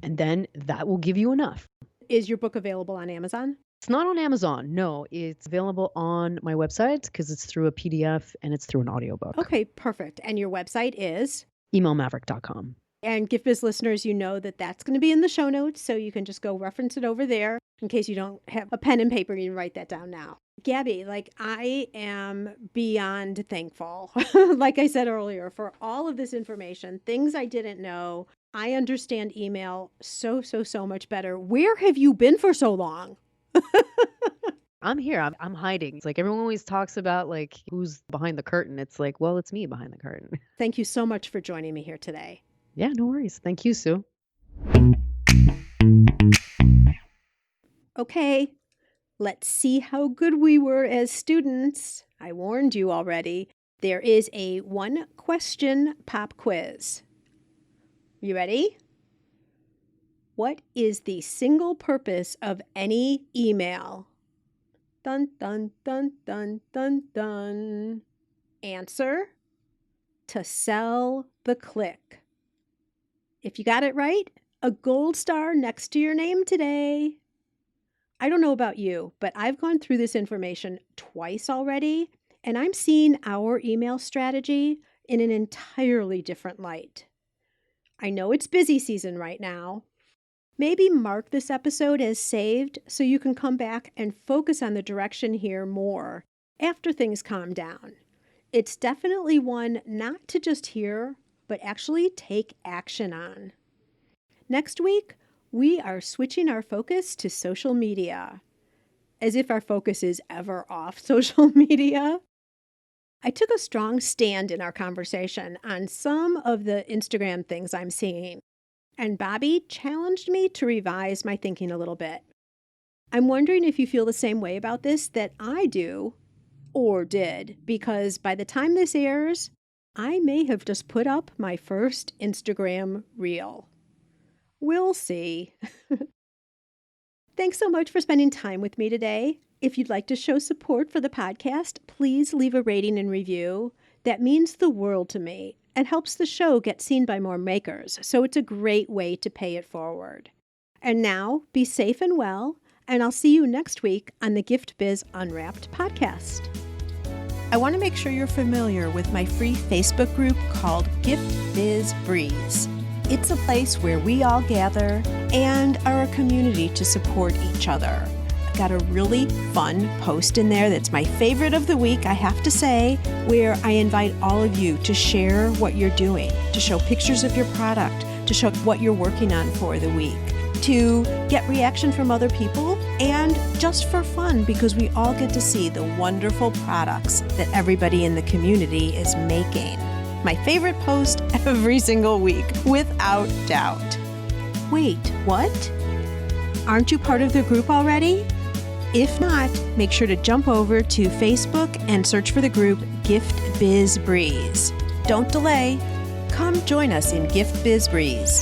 and then that will give you enough. Is your book available on Amazon? It's not on Amazon. No, it's available on my website because it's through a PDF and it's through an audiobook. Okay, perfect. And your website is? Emailmaverick.com. And GiftBiz listeners, you know that that's going to be in the show notes, so you can just go reference it over there. In case you don't have a pen and paper, you can write that down now. Gabby, I am beyond thankful, like I said earlier, for all of this information, things I didn't know. I understand email so much better. Where have you been for so long? I'm here. I'm hiding. It's like everyone always talks about who's behind the curtain. It's like, well, it's me behind the curtain. Thank you so much for joining me here today. Yeah, no worries. Thank you, Sue. Okay, let's see how good we were as students. I warned you already. There is a 1-question pop quiz. You ready? What is the single purpose of any email? Dun, dun, dun, dun, dun, dun. Answer: to sell the click. If you got it right, a gold star next to your name today. I don't know about you, but I've gone through this information twice already, and I'm seeing our email strategy in an entirely different light. I know it's busy season right now. Maybe mark this episode as saved so you can come back and focus on the direction here more after things calm down. It's definitely one not to just hear, but actually take action on. Next week, we are switching our focus to social media. As if our focus is ever off social media. I took a strong stand in our conversation on some of the Instagram things I'm seeing, and Bobby challenged me to revise my thinking a little bit. I'm wondering if you feel the same way about this that I do, or did, because by the time this airs, I may have just put up my first Instagram reel. We'll see. Thanks so much for spending time with me today. If you'd like to show support for the podcast, please leave a rating and review. That means the world to me and helps the show get seen by more makers, so it's a great way to pay it forward. And now, be safe and well, and I'll see you next week on the Gift Biz Unwrapped podcast. I want to make sure you're familiar with my free Facebook group called Gift Biz Breeze. It's a place where we all gather and are a community to support each other. got a really fun post in there that's my favorite of the week, I have to say, where I invite all of you to share what you're doing, to show pictures of your product, to show what you're working on for the week, to get reaction from other people, and just for fun, because we all get to see the wonderful products that everybody in the community is making. My favorite post every single week, without doubt. Wait, what? Aren't you part of the group already? If not, make sure to jump over to Facebook and search for the group Gift Biz Breeze. Don't delay. Come join us in Gift Biz Breeze.